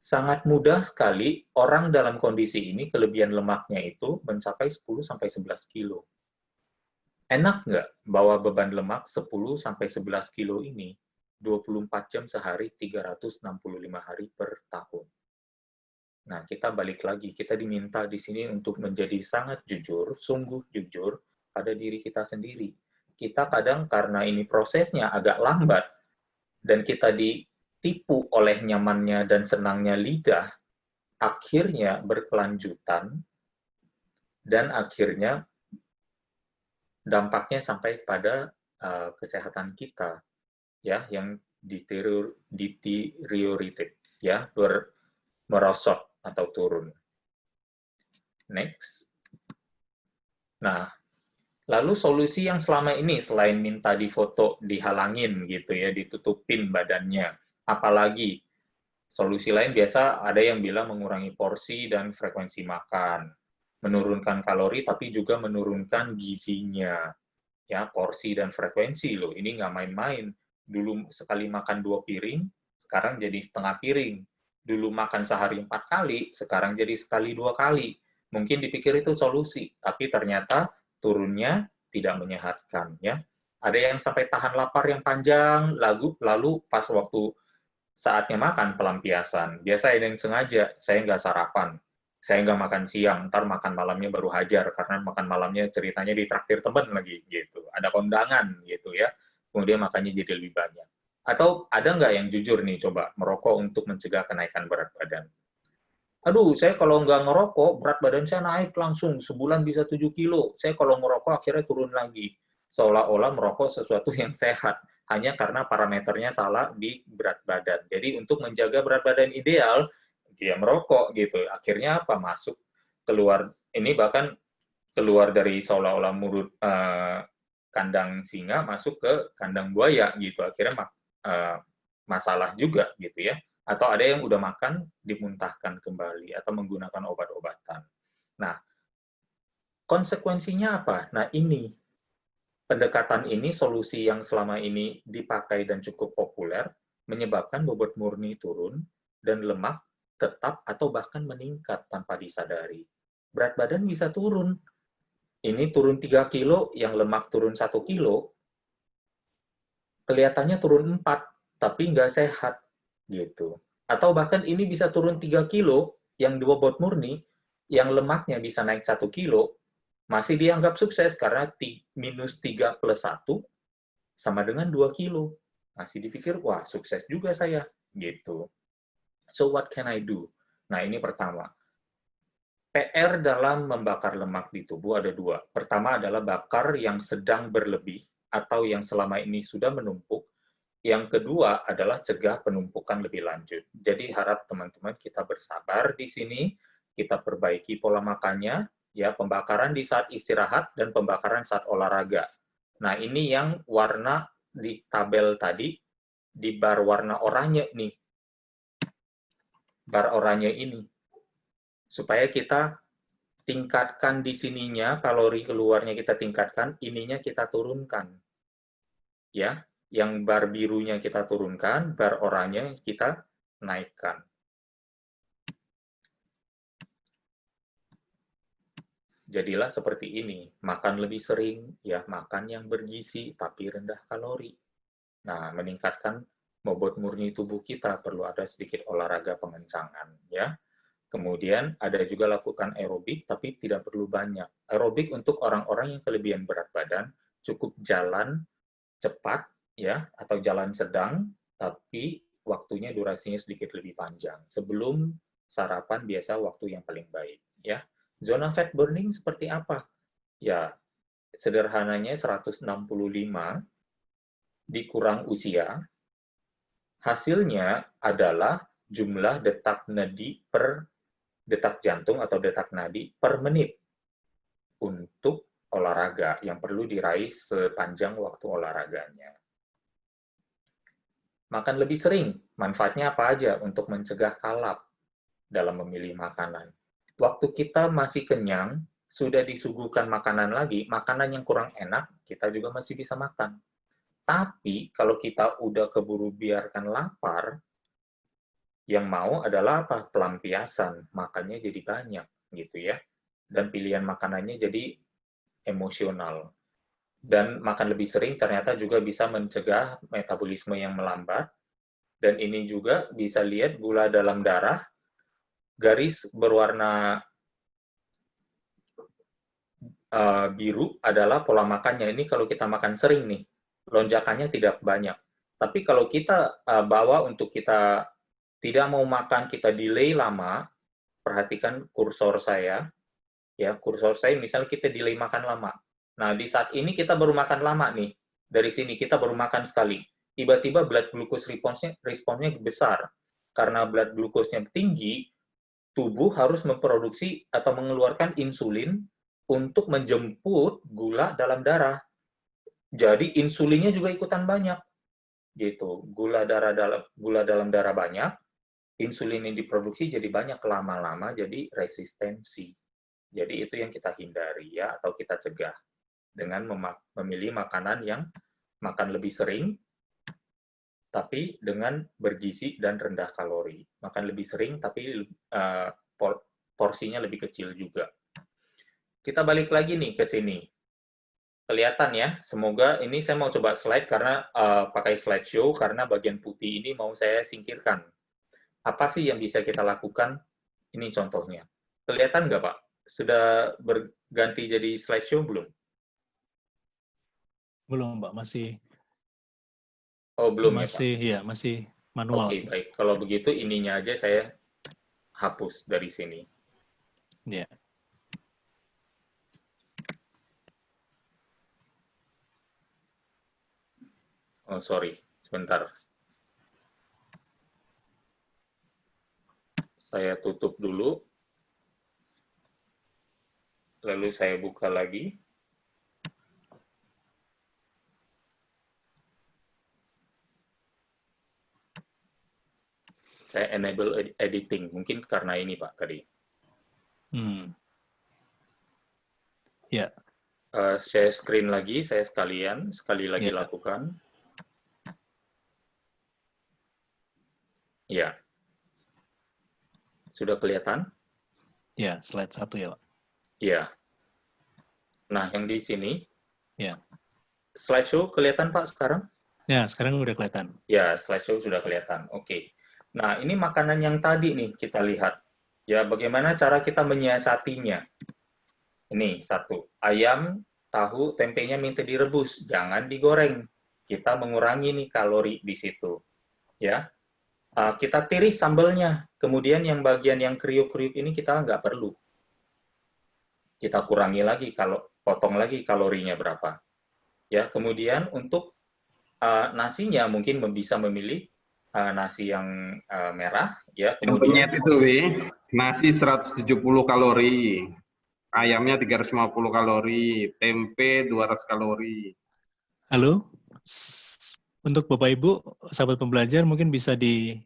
Sangat mudah sekali orang dalam kondisi ini kelebihan lemaknya itu mencapai 10-11 kilo. Enak nggak bawa beban lemak 10-11 kilo ini 24 jam sehari, 365 hari per tahun? Nah, kita balik lagi, kita diminta di sini untuk menjadi sangat jujur, sungguh jujur pada diri kita sendiri. Kita kadang karena ini prosesnya agak lambat, dan kita ditipu oleh nyamannya dan senangnya lidah, akhirnya berkelanjutan, dan akhirnya dampaknya sampai pada kesehatan kita, ya, yang deteriorated, ya, merosot atau turun. Next. Nah, lalu solusi yang selama ini selain minta difoto, dihalangin gitu ya, ditutupin badannya, apalagi solusi lain biasa ada yang bilang mengurangi porsi dan frekuensi makan, menurunkan kalori tapi juga menurunkan gizinya. Ya, porsi dan frekuensi loh, ini nggak main-main. Dulu sekali makan 2 piring, sekarang jadi setengah piring. Dulu makan sehari 4 kali, sekarang jadi sekali 2 kali. Mungkin dipikir itu solusi, tapi ternyata turunnya tidak menyehatkan. Ya, ada yang sampai tahan lapar yang panjang, lalu pas waktu saatnya makan pelampiasan. Biasa ada yang sengaja, saya nggak sarapan, saya nggak makan siang, ntar makan malamnya baru hajar, karena makan malamnya ceritanya ditraktir temen lagi, gitu. Ada kondangan, gitu ya. Kemudian makannya jadi lebih banyak. Atau ada nggak yang jujur nih, coba, merokok untuk mencegah kenaikan berat badan? Aduh, saya kalau nggak ngerokok, berat badan saya naik langsung, sebulan bisa 7 kilo. Saya kalau ngerokok akhirnya turun lagi. Seolah-olah merokok sesuatu yang sehat, hanya karena parameternya salah di berat badan. Jadi untuk menjaga berat badan ideal, dia merokok gitu. Akhirnya apa? Masuk, keluar, ini bahkan keluar dari seolah-olah mulut kandang singa, masuk ke kandang buaya gitu. Akhirnya masalah juga gitu ya. Atau ada yang udah makan, dimuntahkan kembali, atau menggunakan obat-obatan. Nah, konsekuensinya apa? Nah, ini, pendekatan ini, solusi yang selama ini dipakai dan cukup populer, menyebabkan bobot murni turun, dan lemak tetap atau bahkan meningkat tanpa disadari. Berat badan bisa turun. Ini turun 3 kilo, yang lemak turun 1 kilo, kelihatannya turun 4, tapi nggak sehat. Gitu. Atau bahkan ini bisa turun 3 kilo, yang bobot murni, yang lemaknya bisa naik 1 kilo, masih dianggap sukses karena minus 3 plus 1 sama dengan 2 kilo. Masih dipikir, wah sukses juga saya. Gitu. So what can I do? Nah ini pertama. PR dalam membakar lemak di tubuh ada 2. Pertama adalah bakar yang sedang berlebih atau yang selama ini sudah menumpuk. Yang kedua adalah cegah penumpukan lebih lanjut. Jadi harap teman-teman kita bersabar di sini, kita perbaiki pola makannya, ya, pembakaran di saat istirahat dan pembakaran saat olahraga. Nah, ini yang warna di tabel tadi, di bar warna oranye nih. Bar oranye ini. Supaya kita tingkatkan di sininya, kalori keluarnya kita tingkatkan, ininya kita turunkan. Ya, yang bar birunya kita turunkan, bar oranye kita naikkan. Jadilah seperti ini, makan lebih sering, ya makan yang bergizi tapi rendah kalori. Nah, meningkatkan bobot murni tubuh kita perlu ada sedikit olahraga pengencangan, ya. Kemudian ada juga lakukan aerobik tapi tidak perlu banyak. Aerobik untuk orang-orang yang kelebihan berat badan, cukup jalan cepat ya atau jalan sedang tapi waktunya durasinya sedikit lebih panjang. Sebelum sarapan biasa waktu yang paling baik ya. Zona fat burning seperti apa? Ya, sederhananya 165 dikurang usia, hasilnya adalah jumlah detak nadi per detak jantung atau detak nadi per menit untuk olahraga yang perlu diraih sepanjang waktu olahraganya. Makan lebih sering, manfaatnya apa aja untuk mencegah kalap dalam memilih makanan. Waktu kita masih kenyang, sudah disuguhkan makanan lagi, makanan yang kurang enak, kita juga masih bisa makan. Tapi kalau kita udah keburu biarkan lapar, yang mau adalah apa? Pelampiasan, makannya jadi banyak gitu ya. Dan pilihan makanannya jadi emosional. Dan makan lebih sering ternyata juga bisa mencegah metabolisme yang melambat. Dan ini juga bisa lihat gula dalam darah, garis berwarna biru adalah pola makannya. Ini kalau kita makan sering nih, lonjakannya tidak banyak. Tapi kalau kita bawa untuk kita tidak mau makan, kita delay lama, perhatikan kursor saya, ya kursor saya misalnya kita delay makan lama. Nah, di saat ini kita baru makan lama nih, dari sini kita baru makan sekali. Tiba-tiba blood glucose responnya besar. Karena blood glucose-nya tinggi, tubuh harus memproduksi atau mengeluarkan insulin untuk menjemput gula dalam darah. Jadi insulinnya juga ikutan banyak. Gitu. Gula dalam darah banyak, insulin yang diproduksi jadi banyak lama-lama jadi resistensi. Jadi itu yang kita hindari ya atau kita cegah dengan memilih makanan yang makan lebih sering tapi dengan bergizi dan rendah kalori. Makan lebih sering tapi porsinya lebih kecil juga. Kita balik lagi nih ke sini. Kelihatan ya, semoga ini saya mau coba slide karena pakai slideshow karena bagian putih ini mau saya singkirkan. Apa sih yang bisa kita lakukan? Ini contohnya. Kelihatan nggak Pak? Sudah berganti jadi slideshow belum? Belum, Mbak. Masih Oh, belum ya, Pak? masih ya, masih manual. Oke, baik. Kalau begitu ininya aja saya hapus dari sini. Ya. Oh, sorry. Sebentar. Saya tutup dulu. Lalu saya buka lagi. Saya enable editing. Mungkin karena ini, Pak, tadi. Ya. Share screen lagi, saya sekali lagi lakukan. Ya. Sudah kelihatan? Ya, slide 1 ya, Pak. Ya. Nah, yang di sini. Ya. Slideshow kelihatan, Pak, sekarang? Ya, sekarang udah kelihatan. Ya, slideshow sudah kelihatan. Oke. Nah, ini makanan yang tadi nih kita lihat. Ya, bagaimana cara kita menyiasatinya? Ini satu, ayam, tahu, tempenya minta direbus, jangan digoreng. Kita mengurangi nih kalori di situ. Ya, kita tiris sambelnya. Kemudian yang bagian yang kriuk-kriuk ini kita nggak perlu. Kita kurangi lagi kalau potong lagi kalorinya berapa. Ya, kemudian untuk nasinya mungkin bisa memilih nasi yang merah. Ya, kemudian yang penyet itu, nasi 170 kalori. Ayamnya 350 kalori, tempe 200 kalori. Halo, untuk Bapak Ibu, sahabat pembelajar mungkin bisa di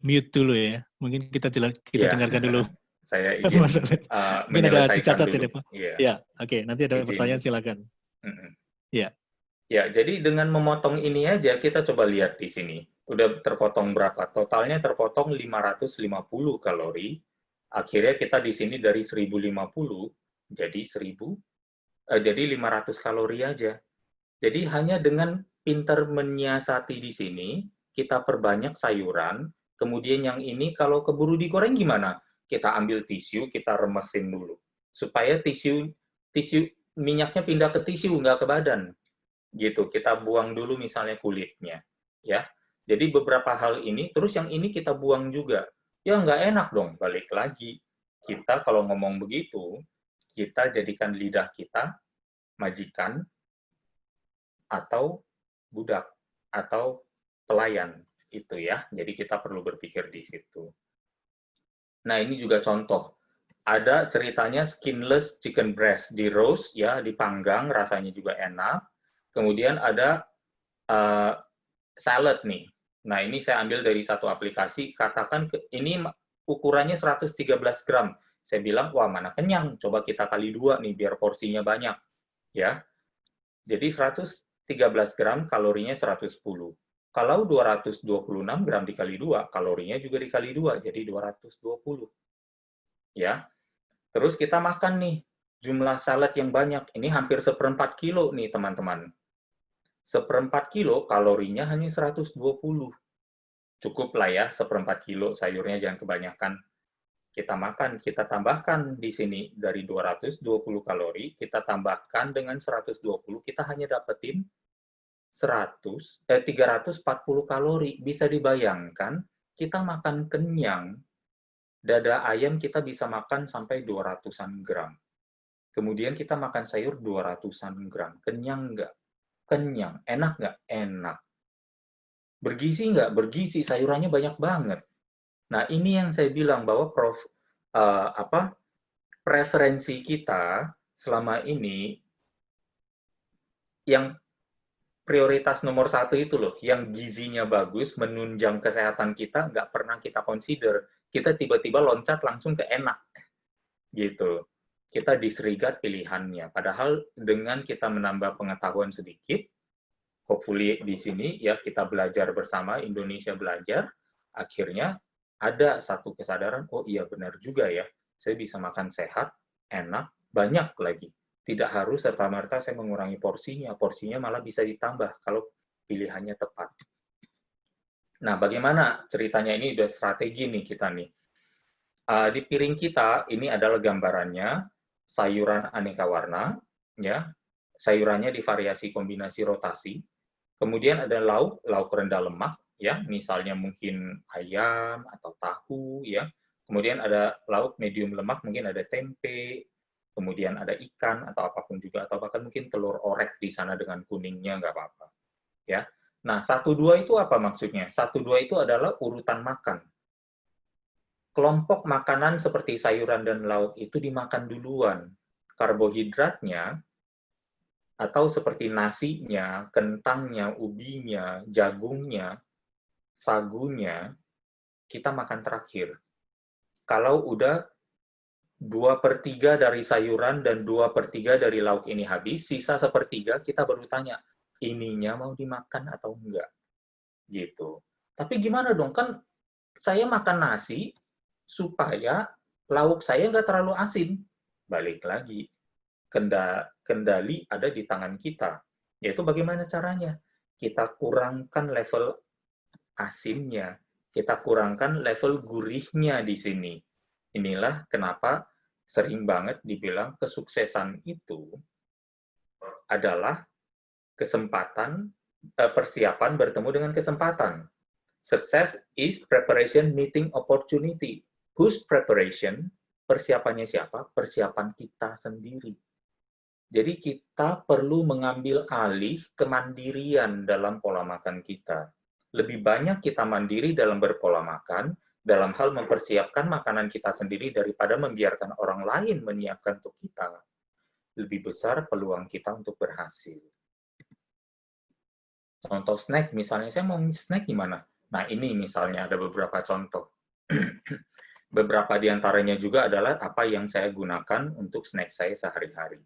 mute dulu ya. Mungkin kita dengarkan dulu. Saya izin mungkin ada dicatat dulu. Ya, Pak. Ya, oke. Nanti ada pertanyaan silakan. Ya. Ya, jadi dengan memotong ini aja kita coba lihat di sini. Udah terpotong berapa? Totalnya terpotong 550 kalori. Akhirnya kita di sini dari 1050 jadi 500 kalori aja. Jadi hanya dengan pintar menyiasati di sini, kita perbanyak sayuran, kemudian yang ini kalau keburu digoreng gimana? Kita ambil tisu, kita remesin dulu. Supaya tisu minyaknya pindah ke tisu, nggak ke badan. Gitu, kita buang dulu misalnya kulitnya. Ya, jadi beberapa hal ini, terus yang ini kita buang juga. Ya nggak enak dong, balik lagi. Kita kalau ngomong begitu, kita jadikan lidah kita majikan atau budak atau pelayan itu ya. Jadi kita perlu berpikir di situ. Nah, ini juga contoh. ada ceritanya skinless chicken breast, di roast ya, dipanggang, rasanya juga enak. Kemudian ada salad nih. Nah, ini saya ambil dari satu aplikasi, katakan ini ukurannya 113 gram. Saya bilang, wah mana kenyang, coba kita kali 2 nih, biar porsinya banyak. Ya, jadi 113 gram, kalorinya 110. Kalau 226 gram dikali 2, kalorinya juga dikali 2, jadi 220. Ya, terus kita makan nih, jumlah salad yang banyak. Ini hampir 1/4 kilo nih, teman-teman. 1/4 kilo, kalorinya hanya 120. Cukup lah ya, 1/4 kilo, sayurnya jangan kebanyakan. Kita makan, kita tambahkan di sini dari 220 kalori, kita tambahkan dengan 120, kita hanya dapetin 340 kalori. Bisa dibayangkan, kita makan kenyang, dada ayam kita bisa makan sampai 200-an gram. Kemudian kita makan sayur 200-an gram. Kenyang nggak? Kenyang. Enak nggak? Enak. Bergizi nggak? Bergizi. Sayurannya banyak banget. Nah, ini yang saya bilang bahwa preferensi kita selama ini yang prioritas nomor 1 itu loh, yang gizinya bagus, menunjang kesehatan kita, nggak pernah kita consider. Kita tiba-tiba loncat langsung ke enak. Gitu. Kita disregard pilihannya. Padahal dengan kita menambah pengetahuan sedikit, hopefully di sini ya kita belajar bersama, Indonesia belajar, akhirnya ada satu kesadaran, oh iya benar juga ya, saya bisa makan sehat, enak, banyak lagi. Tidak harus serta-merta saya mengurangi porsinya malah bisa ditambah kalau pilihannya tepat. Nah, bagaimana ceritanya ini udah strategi nih kita nih. Di piring kita, ini adalah gambarannya, sayuran aneka warna, ya, sayurannya divariasi kombinasi rotasi, kemudian ada lauk rendah lemak, ya, misalnya mungkin ayam atau tahu, ya, kemudian ada lauk medium lemak, mungkin ada tempe, kemudian ada ikan atau apapun juga, atau bahkan mungkin telur orek di sana dengan kuningnya, nggak apa-apa. Ya. Nah, 1-2 itu apa maksudnya? 1-2 itu adalah urutan makan. Kelompok makanan seperti sayuran dan lauk itu dimakan duluan. Karbohidratnya, atau seperti nasinya, kentangnya, ubinya, jagungnya, sagunya, kita makan terakhir. Kalau udah 2/3 dari sayuran dan 2/3 dari lauk ini habis, sisa 1/3 kita baru tanya, ininya mau dimakan atau enggak? Gitu. Tapi gimana dong, kan saya makan nasi supaya lauk saya nggak terlalu asin. Balik lagi, kendali ada di tangan kita. Yaitu bagaimana caranya? Kita kurangkan level asinnya, kita kurangkan level gurihnya di sini. Inilah kenapa sering banget dibilang kesuksesan itu adalah persiapan bertemu dengan kesempatan. Success is preparation meeting opportunity. Whose preparation? Persiapannya siapa? Persiapan kita sendiri. Jadi kita perlu mengambil alih kemandirian dalam pola makan kita. Lebih banyak kita mandiri dalam berpola makan, dalam hal mempersiapkan makanan kita sendiri daripada membiarkan orang lain menyiapkan untuk kita. Lebih besar peluang kita untuk berhasil. Contoh snack, misalnya saya mau snack gimana? Nah, ini misalnya ada beberapa contoh. Beberapa di antaranya juga adalah apa yang saya gunakan untuk snack saya sehari-hari.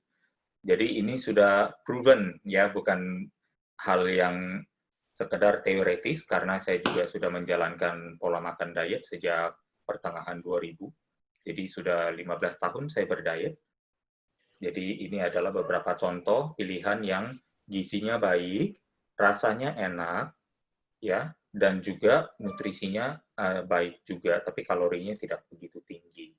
Jadi ini sudah proven, ya, bukan hal yang sekedar teoretis, karena saya juga sudah menjalankan pola makan diet sejak pertengahan 2000. Jadi sudah 15 tahun saya berdiet. Jadi ini adalah beberapa contoh pilihan yang gizinya baik, rasanya enak, ya, dan juga nutrisinya baik juga, tapi kalorinya tidak begitu tinggi.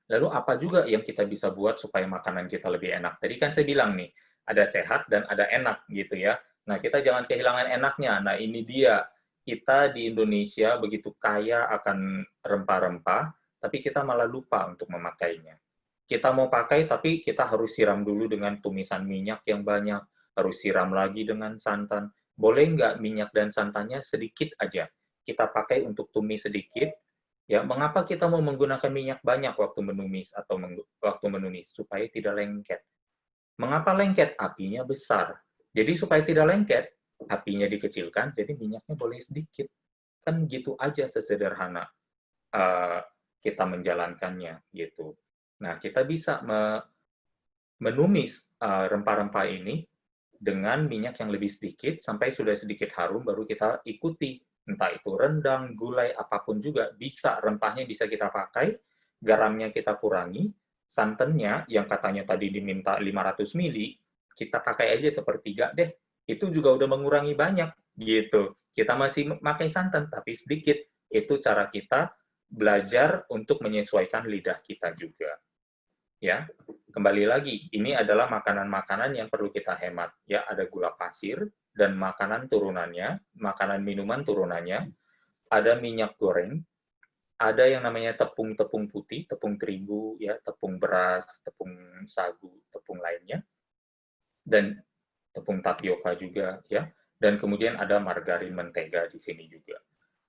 Lalu apa juga yang kita bisa buat supaya makanan kita lebih enak? Tadi kan saya bilang nih, ada sehat dan ada enak gitu ya. Nah, kita jangan kehilangan enaknya. Nah, ini dia. Kita di Indonesia begitu kaya akan rempah-rempah, tapi kita malah lupa untuk memakainya. Kita mau pakai, tapi kita harus siram dulu dengan tumisan minyak yang banyak, harus siram lagi dengan santan. Boleh nggak minyak dan santannya sedikit aja? Kita pakai untuk tumis sedikit, Ya, mengapa kita mau menggunakan minyak banyak waktu menumis atau waktu menumis? Supaya tidak lengket. Mengapa lengket? Apinya besar. Jadi supaya tidak lengket, apinya dikecilkan, jadi minyaknya boleh sedikit. Kan gitu aja sesederhana kita menjalankannya gitu. Nah, kita bisa menumis rempah-rempah ini dengan minyak yang lebih sedikit sampai sudah sedikit harum baru kita ikuti, entah itu rendang, gulai, apapun juga bisa, rempahnya bisa kita pakai, garamnya kita kurangi, santannya yang katanya tadi diminta 500 mili, kita pakai aja sepertiga deh, itu juga udah mengurangi banyak gitu. Kita masih pakai santan tapi sedikit. Itu cara kita belajar untuk menyesuaikan lidah kita juga. Ya, kembali lagi, ini adalah makanan-makanan yang perlu kita hemat. Ya, ada gula pasir dan makanan turunannya, makanan minuman turunannya, ada minyak goreng, ada yang namanya tepung-tepung putih, tepung terigu, ya, tepung beras, tepung sagu, tepung lainnya, dan tepung tapioka juga, ya. Dan kemudian ada margarin, mentega di sini juga.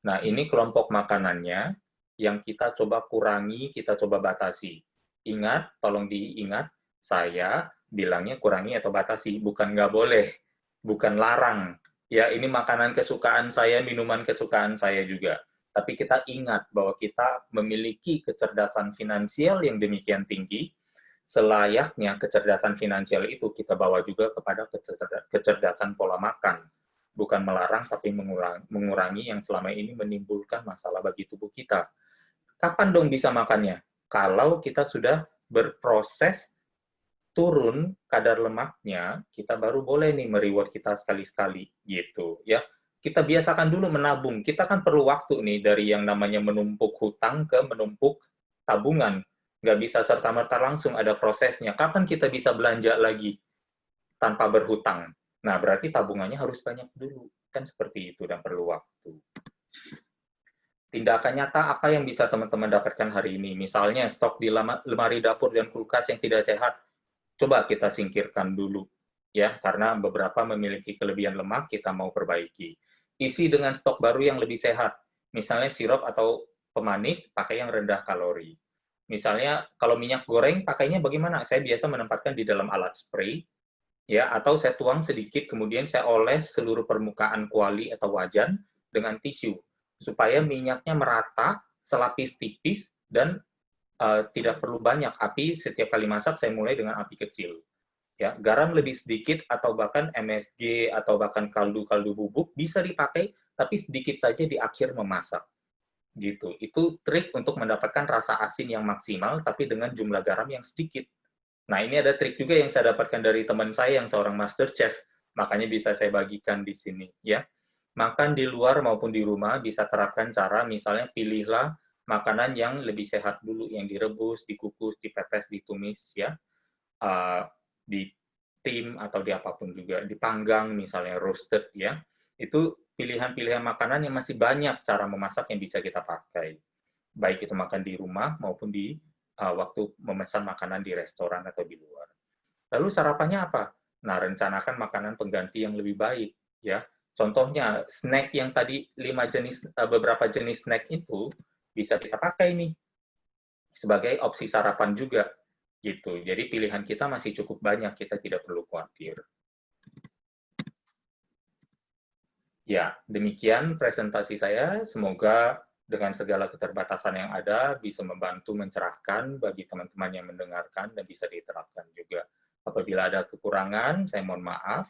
Nah, ini kelompok makanannya yang kita coba kurangi, kita coba batasi. Ingat, tolong diingat, saya bilangnya kurangi atau batasi, bukan nggak boleh, bukan larang. Ya, ini makanan kesukaan saya, minuman kesukaan saya juga. Tapi kita ingat bahwa kita memiliki kecerdasan finansial yang demikian tinggi, selayaknya kecerdasan finansial itu kita bawa juga kepada kecerdasan pola makan. Bukan melarang, tapi mengurangi yang selama ini menimbulkan masalah bagi tubuh kita. Kapan dong bisa makannya? Kalau kita sudah berproses turun kadar lemaknya, kita baru boleh nih mereward kita sekali-sekali gitu ya. Kita biasakan dulu menabung. Kita kan perlu waktu nih dari yang namanya menumpuk hutang ke menumpuk tabungan. Nggak bisa serta-merta langsung, ada prosesnya. Kapan kita bisa belanja lagi tanpa berhutang? Nah, berarti tabungannya harus banyak dulu. Kan seperti itu dan perlu waktu. Tindakan nyata apa yang bisa teman-teman dapatkan hari ini? Misalnya stok di lemari dapur dan kulkas yang tidak sehat, coba kita singkirkan dulu. Ya, karena beberapa memiliki kelebihan lemak, kita mau perbaiki. Isi dengan stok baru yang lebih sehat. Misalnya sirup atau pemanis, pakai yang rendah kalori. Misalnya kalau minyak goreng, pakainya bagaimana? Saya biasa menempatkan di dalam alat spray, ya, atau saya tuang sedikit, kemudian saya oles seluruh permukaan kuali atau wajan dengan tisu, supaya minyaknya merata, selapis tipis, dan tidak perlu banyak api. Setiap kali masak, saya mulai dengan api kecil. Ya, garam lebih sedikit, atau bahkan MSG, atau bahkan kaldu-kaldu bubuk, bisa dipakai, tapi sedikit saja di akhir memasak. Gitu. Itu trik untuk mendapatkan rasa asin yang maksimal, tapi dengan jumlah garam yang sedikit. Nah, ini ada trik juga yang saya dapatkan dari teman saya yang seorang master chef, makanya bisa saya bagikan di sini, ya. Makan di luar maupun di rumah bisa terapkan cara, misalnya pilihlah makanan yang lebih sehat dulu, yang direbus, dikukus, dipepes, ditumis, ya, di tim atau di apapun juga, dipanggang misalnya roasted, ya. Itu pilihan-pilihan makanan yang masih banyak cara memasak yang bisa kita pakai, baik itu makan di rumah maupun di waktu memesan makanan di restoran atau di luar. Lalu sarapannya apa? Nah, rencanakan makanan pengganti yang lebih baik, ya. Contohnya snack yang tadi beberapa jenis snack itu bisa kita pakai nih sebagai opsi sarapan juga, gitu. Jadi pilihan kita masih cukup banyak, kita tidak perlu khawatir. Ya, demikian presentasi saya. Semoga dengan segala keterbatasan yang ada, bisa membantu mencerahkan bagi teman-teman yang mendengarkan dan bisa diterapkan juga. Apabila ada kekurangan, saya mohon maaf.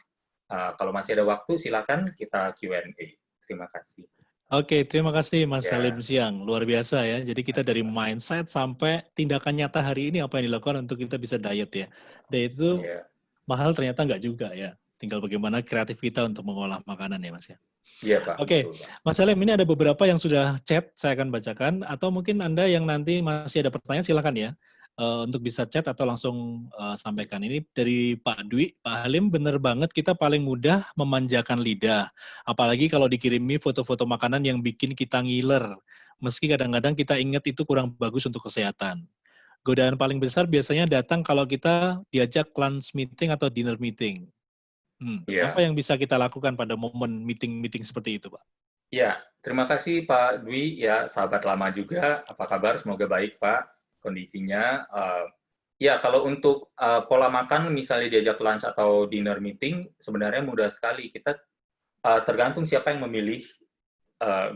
Kalau masih ada waktu, silakan kita Q&A. Terima kasih. Oke, terima kasih Mas Salim Siang. Luar biasa ya. Jadi kita dari mindset sampai tindakan nyata hari ini apa yang dilakukan untuk kita bisa diet ya. Diet itu mahal ternyata nggak juga ya. Tinggal bagaimana kreatif kita untuk mengolah makanan ya Mas ya. Iya Pak. Oke, Mas Salim, ini ada beberapa yang sudah chat, saya akan bacakan. Atau mungkin Anda yang nanti masih ada pertanyaan, silakan ya. Untuk bisa chat atau langsung sampaikan. Ini dari Pak Dwi. Pak Halim, benar banget kita paling mudah memanjakan lidah. Apalagi kalau dikirimi foto-foto makanan yang bikin kita ngiler. Meski kadang-kadang kita ingat itu kurang bagus untuk kesehatan. Godaan paling besar biasanya datang kalau kita diajak lunch meeting atau dinner meeting. Apa yang bisa kita lakukan pada momen meeting-meeting seperti itu, Pak? Ya, terima kasih Pak Dwi, ya sahabat lama juga. Apa kabar? Semoga baik Pak kondisinya. Ya, kalau untuk pola makan misalnya diajak lunch atau dinner meeting, sebenarnya mudah sekali. Kita tergantung siapa yang memilih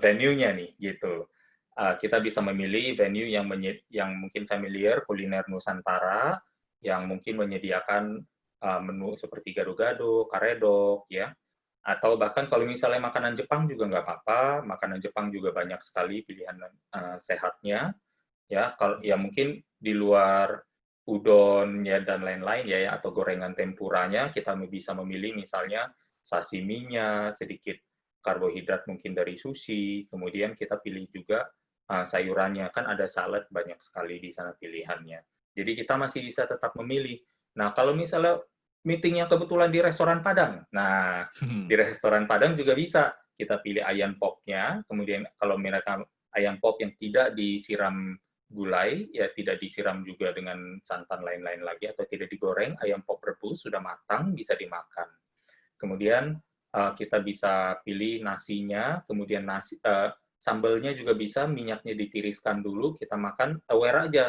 venue-nya nih, gitu. Kita bisa memilih venue yang mungkin familiar, kuliner Nusantara, yang mungkin menyediakan menu seperti gado-gado, karedok, ya. Atau bahkan kalau misalnya makanan Jepang juga nggak apa-apa, makanan Jepang juga banyak sekali pilihan sehatnya, ya. Kalau ya mungkin di luar udon ya dan lain-lain ya, atau gorengan tempuranya, kita bisa memilih misalnya sashiminya, sedikit karbohidrat mungkin dari sushi, kemudian kita pilih juga sayurannya, kan ada salad banyak sekali di sana pilihannya. Jadi kita masih bisa tetap memilih. Nah, kalau misalnya meetingnya kebetulan di restoran Padang, nah di restoran Padang juga bisa kita pilih ayam popnya, kemudian kalau mereka ayam pop yang tidak disiram gulai, ya tidak disiram juga dengan santan lain-lain lagi, atau tidak digoreng, ayam pop rebus sudah matang, bisa dimakan. Kemudian kita bisa pilih nasinya, kemudian sambelnya juga bisa, minyaknya ditiriskan dulu, kita makan, aware aja.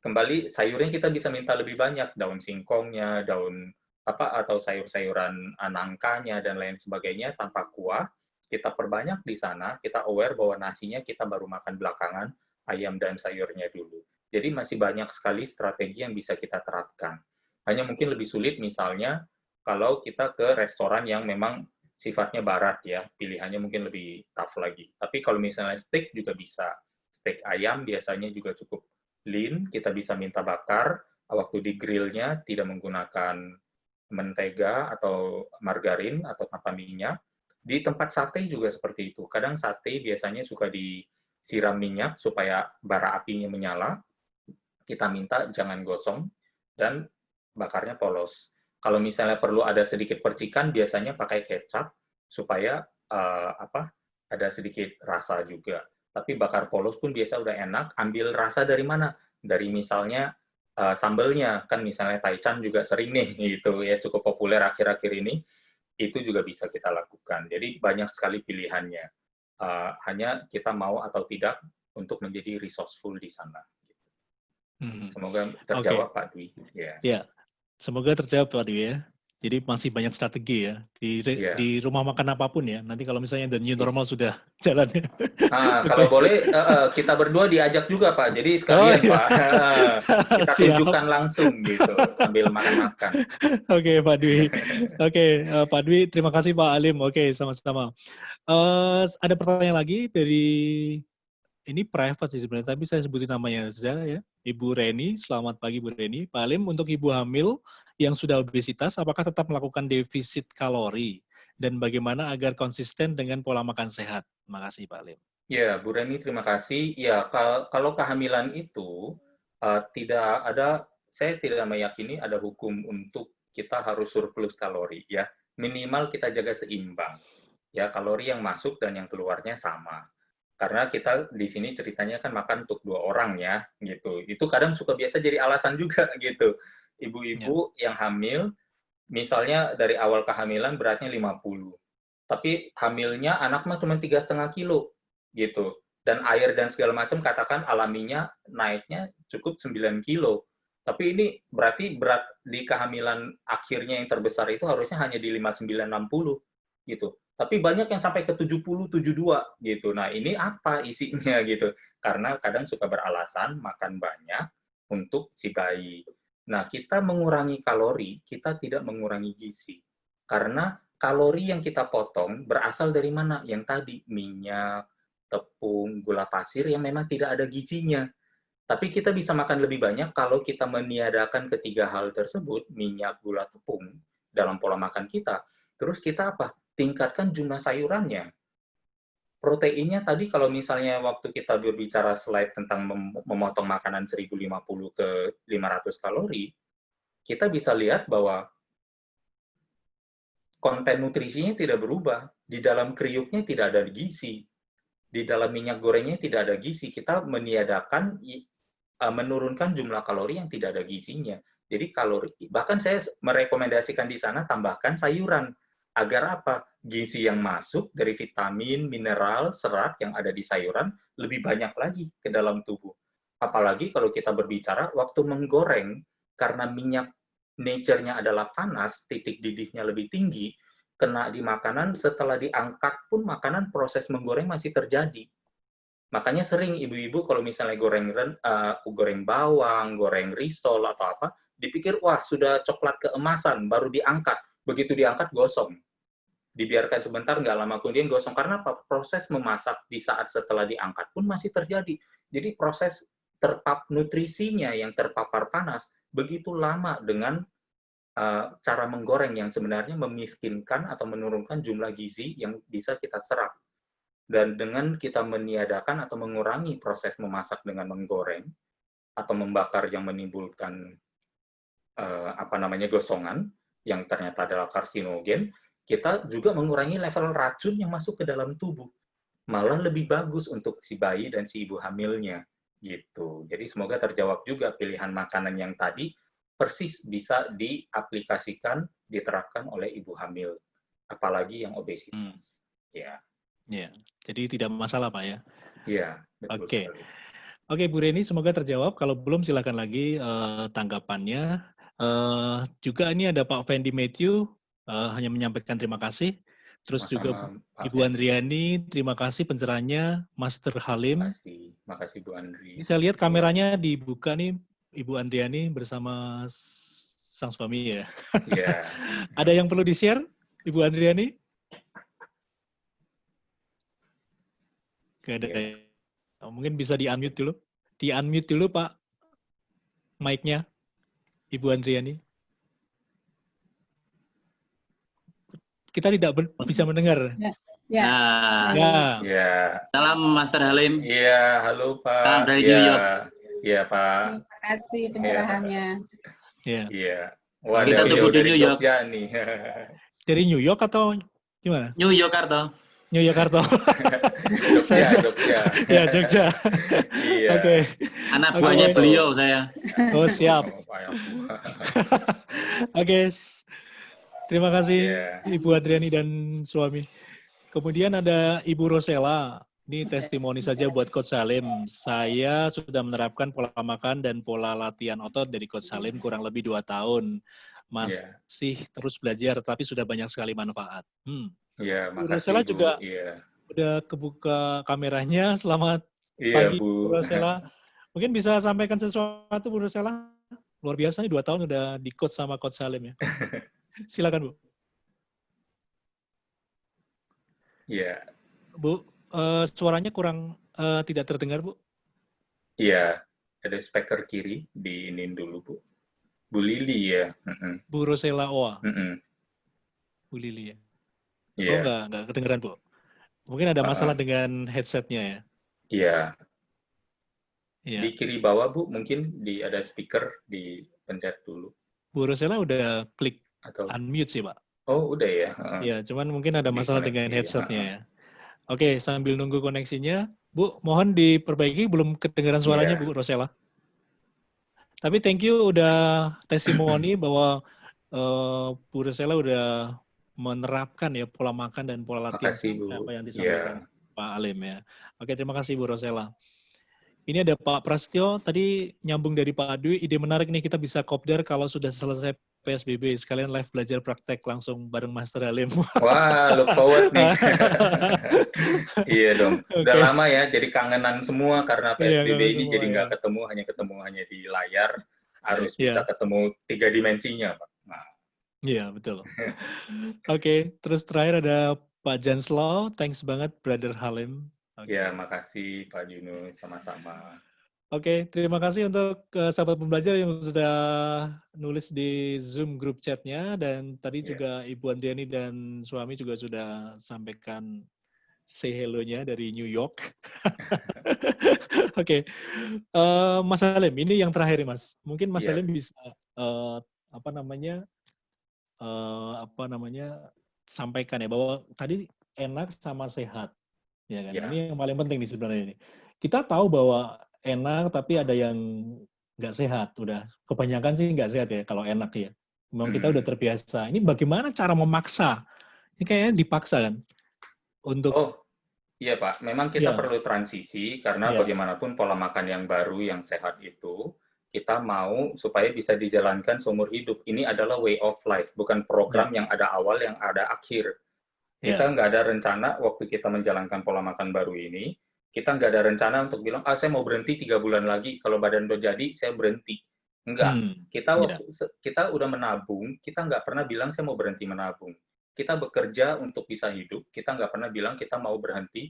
Kembali, sayurnya kita bisa minta lebih banyak, daun singkongnya, daun atau sayur-sayuran nangkanya, dan lain sebagainya, tanpa kuah, kita perbanyak di sana, kita aware bahwa nasinya kita baru makan belakangan, ayam dan sayurnya dulu. Jadi masih banyak sekali strategi yang bisa kita terapkan. Hanya mungkin lebih sulit misalnya, kalau kita ke restoran yang memang sifatnya barat ya, pilihannya mungkin lebih tough lagi. Tapi kalau misalnya steak juga bisa. Steak ayam biasanya juga cukup lean, kita bisa minta bakar, waktu di grillnya tidak menggunakan mentega atau margarin atau tanpa minyak. Di tempat sate juga seperti itu. Kadang sate biasanya suka disiram minyak supaya bara apinya menyala. Kita minta jangan gosong dan bakarnya polos. Kalau misalnya perlu ada sedikit percikan, biasanya pakai kecap supaya ada sedikit rasa juga. Tapi bakar polos pun biasa udah enak. Ambil rasa dari mana? Dari misalnya sambelnya, kan misalnya taichan juga sering nih, gitu ya, cukup populer akhir-akhir ini. Itu juga bisa kita lakukan. Jadi banyak sekali pilihannya. Hanya kita mau atau tidak untuk menjadi resourceful di sana. Semoga terjawab Pak Dwi. Ya, semoga terjawab Pak Dwi ya. Jadi masih banyak strategi ya di rumah makan apapun ya. Nanti kalau misalnya the new normal sudah jalan ya. Kalau boleh kita berdua diajak juga Pak. Jadi sekalian Pak kita tunjukkan langsung gitu sambil makan-makan. Oke, Pak Dwi. Oke, Pak Dwi, terima kasih Pak Alim. Oke, sama-sama. Ada pertanyaan lagi dari ini private sih sebenarnya, tapi saya sebutin namanya saja ya. Ibu Reni, selamat pagi Bu Reni. Pak Alim, untuk ibu hamil yang sudah obesitas, apakah tetap melakukan defisit kalori? Dan bagaimana agar konsisten dengan pola makan sehat? Terima kasih Pak Alim. Ya, Bu Reni, terima kasih. Ya, kalau kehamilan itu tidak ada, saya tidak meyakini ada hukum untuk kita harus surplus kalori ya. Minimal kita jaga seimbang. Ya, kalori yang masuk dan yang keluarnya sama. Karena kita di sini ceritanya kan makan untuk 2 orang ya, gitu. Itu kadang suka biasa jadi alasan juga gitu. Ibu-ibu yang hamil, misalnya dari awal kehamilan beratnya 50, tapi hamilnya anak mah cuma 3,5 kilo, gitu. Dan air dan segala macam katakan alaminya naiknya cukup 9 kilo. Tapi ini berarti berat di kehamilan akhirnya yang terbesar itu harusnya hanya di 59-60, gitu. Tapi banyak yang sampai ke 70, 72 gitu. Nah, ini apa isinya gitu? Karena kadang suka beralasan makan banyak untuk si bayi. Nah, kita mengurangi kalori, kita tidak mengurangi gizi. Karena kalori yang kita potong berasal dari mana? Yang tadi, minyak, tepung, gula pasir yang memang tidak ada gizinya. Tapi kita bisa makan lebih banyak kalau kita meniadakan ketiga hal tersebut, minyak, gula, tepung, dalam pola makan kita. Terus kita apa? Tingkatkan jumlah sayurannya. Proteinnya tadi kalau misalnya waktu kita berbicara slide tentang memotong makanan 1050 ke 500 kalori, kita bisa lihat bahwa konten nutrisinya tidak berubah. Di dalam kriuknya tidak ada gizi. Di dalam minyak gorengnya tidak ada gizi. Kita menurunkan jumlah kalori yang tidak ada gizinya. Jadi kalori, bahkan saya merekomendasikan di sana tambahkan sayuran. Agar apa? gizi yang masuk dari vitamin, mineral, serat yang ada di sayuran lebih banyak lagi ke dalam tubuh. Apalagi kalau kita berbicara waktu menggoreng, karena minyak nature-nya adalah panas, titik didihnya lebih tinggi, kena di makanan, setelah diangkat pun makanan proses menggoreng masih terjadi. Makanya sering ibu-ibu kalau misalnya goreng bawang, goreng risol atau apa, dipikir wah sudah coklat keemasan baru diangkat. Begitu diangkat gosong. Dibiarkan sebentar, nggak lama kemudian gosong. Karena apa? Proses memasak di saat setelah diangkat pun masih terjadi. Jadi proses nutrisinya yang terpapar panas begitu lama dengan cara menggoreng yang sebenarnya memiskinkan atau menurunkan jumlah gizi yang bisa kita serap. Dan dengan kita meniadakan atau mengurangi proses memasak dengan menggoreng atau membakar yang menimbulkan gosongan yang ternyata adalah karsinogen, kita juga mengurangi level racun yang masuk ke dalam tubuh. Malah lebih bagus untuk si bayi dan si ibu hamilnya. Gitu. Jadi semoga terjawab juga pilihan makanan yang tadi persis bisa diaplikasikan, diterapkan oleh ibu hamil. Apalagi yang obesitas. Ya. Ya, jadi tidak masalah Pak ya? Iya, betul Oke. sekali. Oke, Bu Reni, semoga terjawab. Kalau belum, silakan lagi tanggapannya. Juga ini ada Pak Fendi Matthew, hanya menyampaikan terima kasih. Terus juga Ibu Andriani, terima kasih pencerahannya. Master Halim. Makasih Bu Andri. Saya lihat kameranya dibuka nih, Ibu Andriani bersama sang suami ya. Iya. Ada yang perlu di-share, Ibu Andriani? Gak ada. Yeah. Mungkin bisa di-unmute dulu. Di-unmute dulu, Pak. Mic-nya, Ibu Andriani. Kita tidak bisa mendengar. Ya. Ya. Salam Master Halim. Iya, halo Pak. Salam dari New York. Iya, Pak. Terima kasih pencerahannya. Iya. Wah, kita tunggu di New York. Nih. Dari New York atau gimana? New Yogyakarta. New Yogyakarta. Jogja. Ya, Jogja. Iya. Oke. Anak buahnya beliau saya. Oh, siap. Oke. Terima kasih Ibu Adriani dan suami. Kemudian ada Ibu Rosella. Ini testimoni saja buat Coach Salim. Saya sudah menerapkan pola makan dan pola latihan otot dari Coach Salim kurang lebih 2 tahun. Masih terus belajar, tapi sudah banyak sekali manfaat. Iya, Bu Rosella juga udah kebuka kameranya. Selamat pagi, Bu Rosella. Mungkin bisa sampaikan sesuatu, Bu Rosella? Luar biasa nih, 2 tahun udah di-coach sama Coach Salim ya. Silakan, Bu. Iya. Bu, suaranya kurang tidak terdengar, Bu. Iya, ada speaker kiri, diinin dulu, Bu. Bu Lili ya. Bu Rosella Oa. Bu Lili ya. Oh, enggak kedengeran, Bu. Mungkin ada masalah dengan headset-nya ya. Iya. Iya. Di kiri bawah, Bu, mungkin ada speaker, dipencet dulu. Bu Rosella udah klik atau unmute sih, Pak. Oh, udah ya. Iya, cuman mungkin ada masalah dengan headset-nya ya. Oke, sambil nunggu koneksinya, Bu, mohon diperbaiki, belum kedengaran suaranya, Bu Rosella. Tapi thank you udah testimoni bahwa Bu Rosella udah menerapkan ya pola makan dan pola latihan apa yang disampaikan Pak Alim ya. Oke, terima kasih Bu Rosella. Ini ada Pak Prasetyo, tadi nyambung dari Pak Dwi, ide menarik nih, kita bisa kopdar kalau sudah selesai PSBB, sekalian live belajar praktek langsung bareng Master Halim. Wah, look forward nih. Iya dong, udah lama ya, jadi kangenan semua karena PSBB ini jadi nggak ketemu hanya di layar, harus bisa ketemu 3 dimensinya, Pak. Nah. Iya, betul. Oke, terus terakhir ada Pak Janslow, thanks banget Brother Halim. Ya, makasih Pak Yunus, sama-sama. Oke, terima kasih untuk sahabat pembelajar yang sudah nulis di Zoom grup chatnya, dan tadi juga Ibu Andriani dan suami juga sudah sampaikan say hello-nya dari New York. Oke, Mas Halim, ini yang terakhir Mas. Mungkin Mas Halim bisa sampaikan ya bahwa tadi enak sama sehat. Ya kan? Ini yang paling penting di sebenarnya ini. Kita tahu bahwa enak tapi ada yang nggak sehat. Udah kebanyakan sih nggak sehat ya kalau enak ya. Memang kita udah terbiasa. Ini bagaimana cara memaksa Ini kayaknya dipaksa kan untuk Oh, iya Pak. Memang kita ya, perlu transisi karena ya, bagaimanapun pola makan yang baru yang sehat itu kita mau supaya bisa dijalankan seumur hidup. Ini adalah way of life, bukan ya, program yang ada awal yang ada akhir. Kita ya. nggak ada rencana waktu kita menjalankan pola makan baru ini, kita nggak ada rencana untuk bilang, saya mau berhenti 3 bulan lagi, kalau badan udah jadi, saya berhenti. Enggak. Kita Ya, kita udah menabung, kita nggak pernah bilang saya mau berhenti menabung. Kita bekerja untuk bisa hidup, kita nggak pernah bilang kita mau berhenti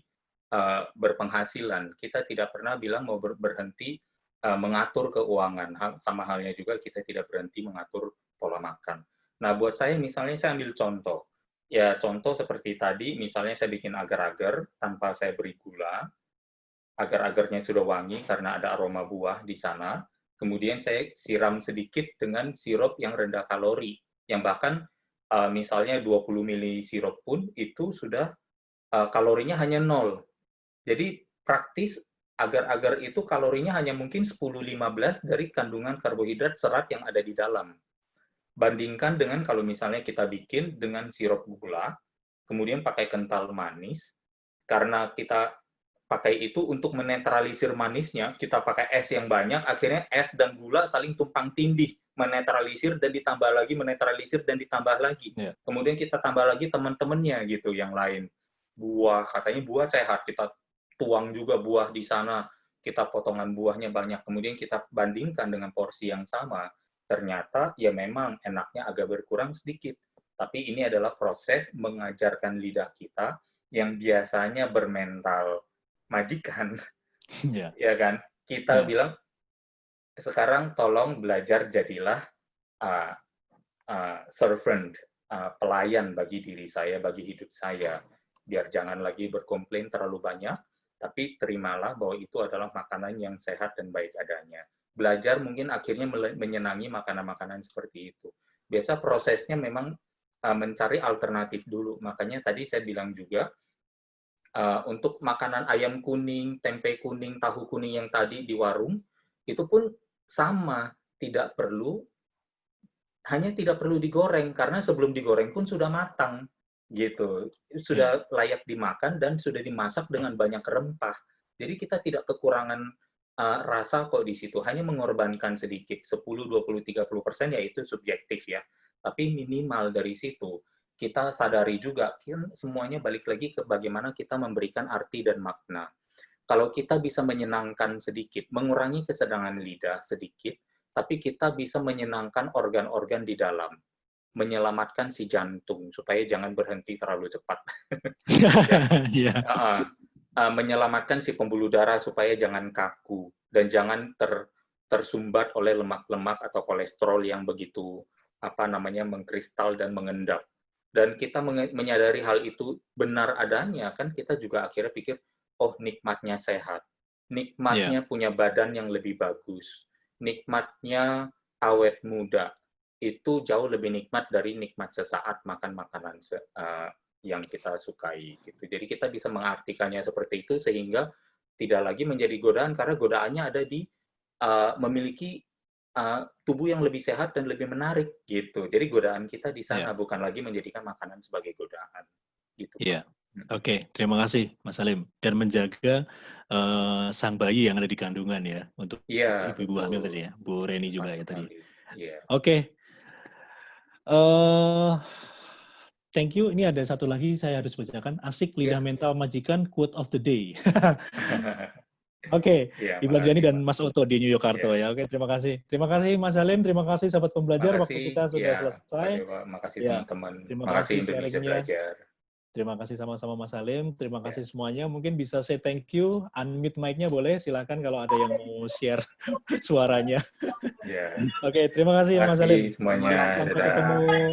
berpenghasilan. Kita tidak pernah bilang mau berhenti mengatur keuangan. Sama halnya juga kita tidak berhenti mengatur pola makan. Nah, buat saya misalnya saya ambil contoh. Ya, contoh seperti tadi, misalnya saya bikin agar-agar tanpa saya beri gula, agar-agarnya sudah wangi karena ada aroma buah di sana, kemudian saya siram sedikit dengan sirup yang rendah kalori, yang bahkan misalnya 20 ml sirup pun itu sudah kalorinya hanya 0. Jadi praktis agar-agar itu kalorinya hanya mungkin 10-15 dari kandungan karbohidrat serat yang ada di dalam. Bandingkan dengan kalau misalnya kita bikin dengan sirup gula, kemudian pakai kental manis, karena kita pakai itu untuk menetralisir manisnya, kita pakai es yang banyak, akhirnya es dan gula saling tumpang tindih, menetralisir dan ditambah lagi, menetralisir dan ditambah lagi. ya, Kemudian kita tambah lagi teman-temannya gitu yang lain. Buah, katanya buah sehat, kita tuang juga buah di sana, kita potongan buahnya banyak, kemudian kita bandingkan dengan porsi yang sama, ternyata ya memang enaknya agak berkurang sedikit. Tapi ini adalah proses mengajarkan lidah kita yang biasanya bermental majikan, ya, ya kan? Kita ya, bilang, sekarang tolong belajar jadilah uh, servant, pelayan bagi diri saya, bagi hidup saya. Biar jangan lagi berkomplain terlalu banyak, tapi terimalah bahwa itu adalah makanan yang sehat dan baik adanya. Belajar mungkin akhirnya menyenangi makanan-makanan seperti itu. Biasa prosesnya memang mencari alternatif dulu. Makanya tadi saya bilang juga, untuk makanan ayam kuning, tempe kuning, tahu kuning yang tadi di warung, itu pun sama, hanya tidak perlu digoreng, karena sebelum digoreng pun sudah matang, gitu. ya, Sudah layak dimakan dan sudah dimasak dengan banyak rempah. Jadi kita tidak kekurangan rasa kok di situ, hanya mengorbankan sedikit, 10, 20, 30%, ya itu subjektif ya. Tapi minimal dari situ, kita sadari juga, semuanya balik lagi ke bagaimana kita memberikan arti dan makna. Kalau kita bisa menyenangkan sedikit, mengurangi kesedangan lidah sedikit, tapi kita bisa menyenangkan organ-organ di dalam, menyelamatkan si jantung, supaya jangan berhenti terlalu cepat. ya, Menyelamatkan si pembuluh darah supaya jangan kaku, dan jangan tersumbat oleh lemak-lemak atau kolesterol yang begitu mengkristal dan mengendap. Dan kita menyadari hal itu benar adanya, kan kita juga akhirnya pikir, oh nikmatnya sehat, nikmatnya punya badan yang lebih bagus, nikmatnya awet muda, itu jauh lebih nikmat dari nikmat sesaat makan makanan yang kita sukai. Gitu. Jadi kita bisa mengartikannya seperti itu sehingga tidak lagi menjadi godaan, karena godaannya ada di memiliki tubuh yang lebih sehat dan lebih menarik gitu. Jadi godaan kita di sana, bukan lagi menjadikan makanan sebagai godaan. Gitu. Iya. Oke, terima kasih Mas Salim. Dan menjaga sang bayi yang ada di kandungan ya, untuk ibu-ibu hamil tadi ya, Bu Reni juga ya tadi. Oke. Thank you. Ini ada satu lagi saya harus bacakan. Asik lidah mental majikan, quote of the day. Oke, Ibu Adriani dan Mas Oto di New Yogyakarta ya. Oke, terima kasih. Terima kasih Mas Salim, terima kasih sahabat pembelajar. Waktu kita sudah selesai. Terima kasih teman-teman. Terima kasih kasih Indonesia Belajar. Terima kasih sama-sama Mas Salim. Terima kasih semuanya. Mungkin bisa say thank you. Unmute mic-nya boleh. Silakan kalau ada yang mau share suaranya. Oke, terima kasih Mas Salim. Semuanya. Sampai ketemu.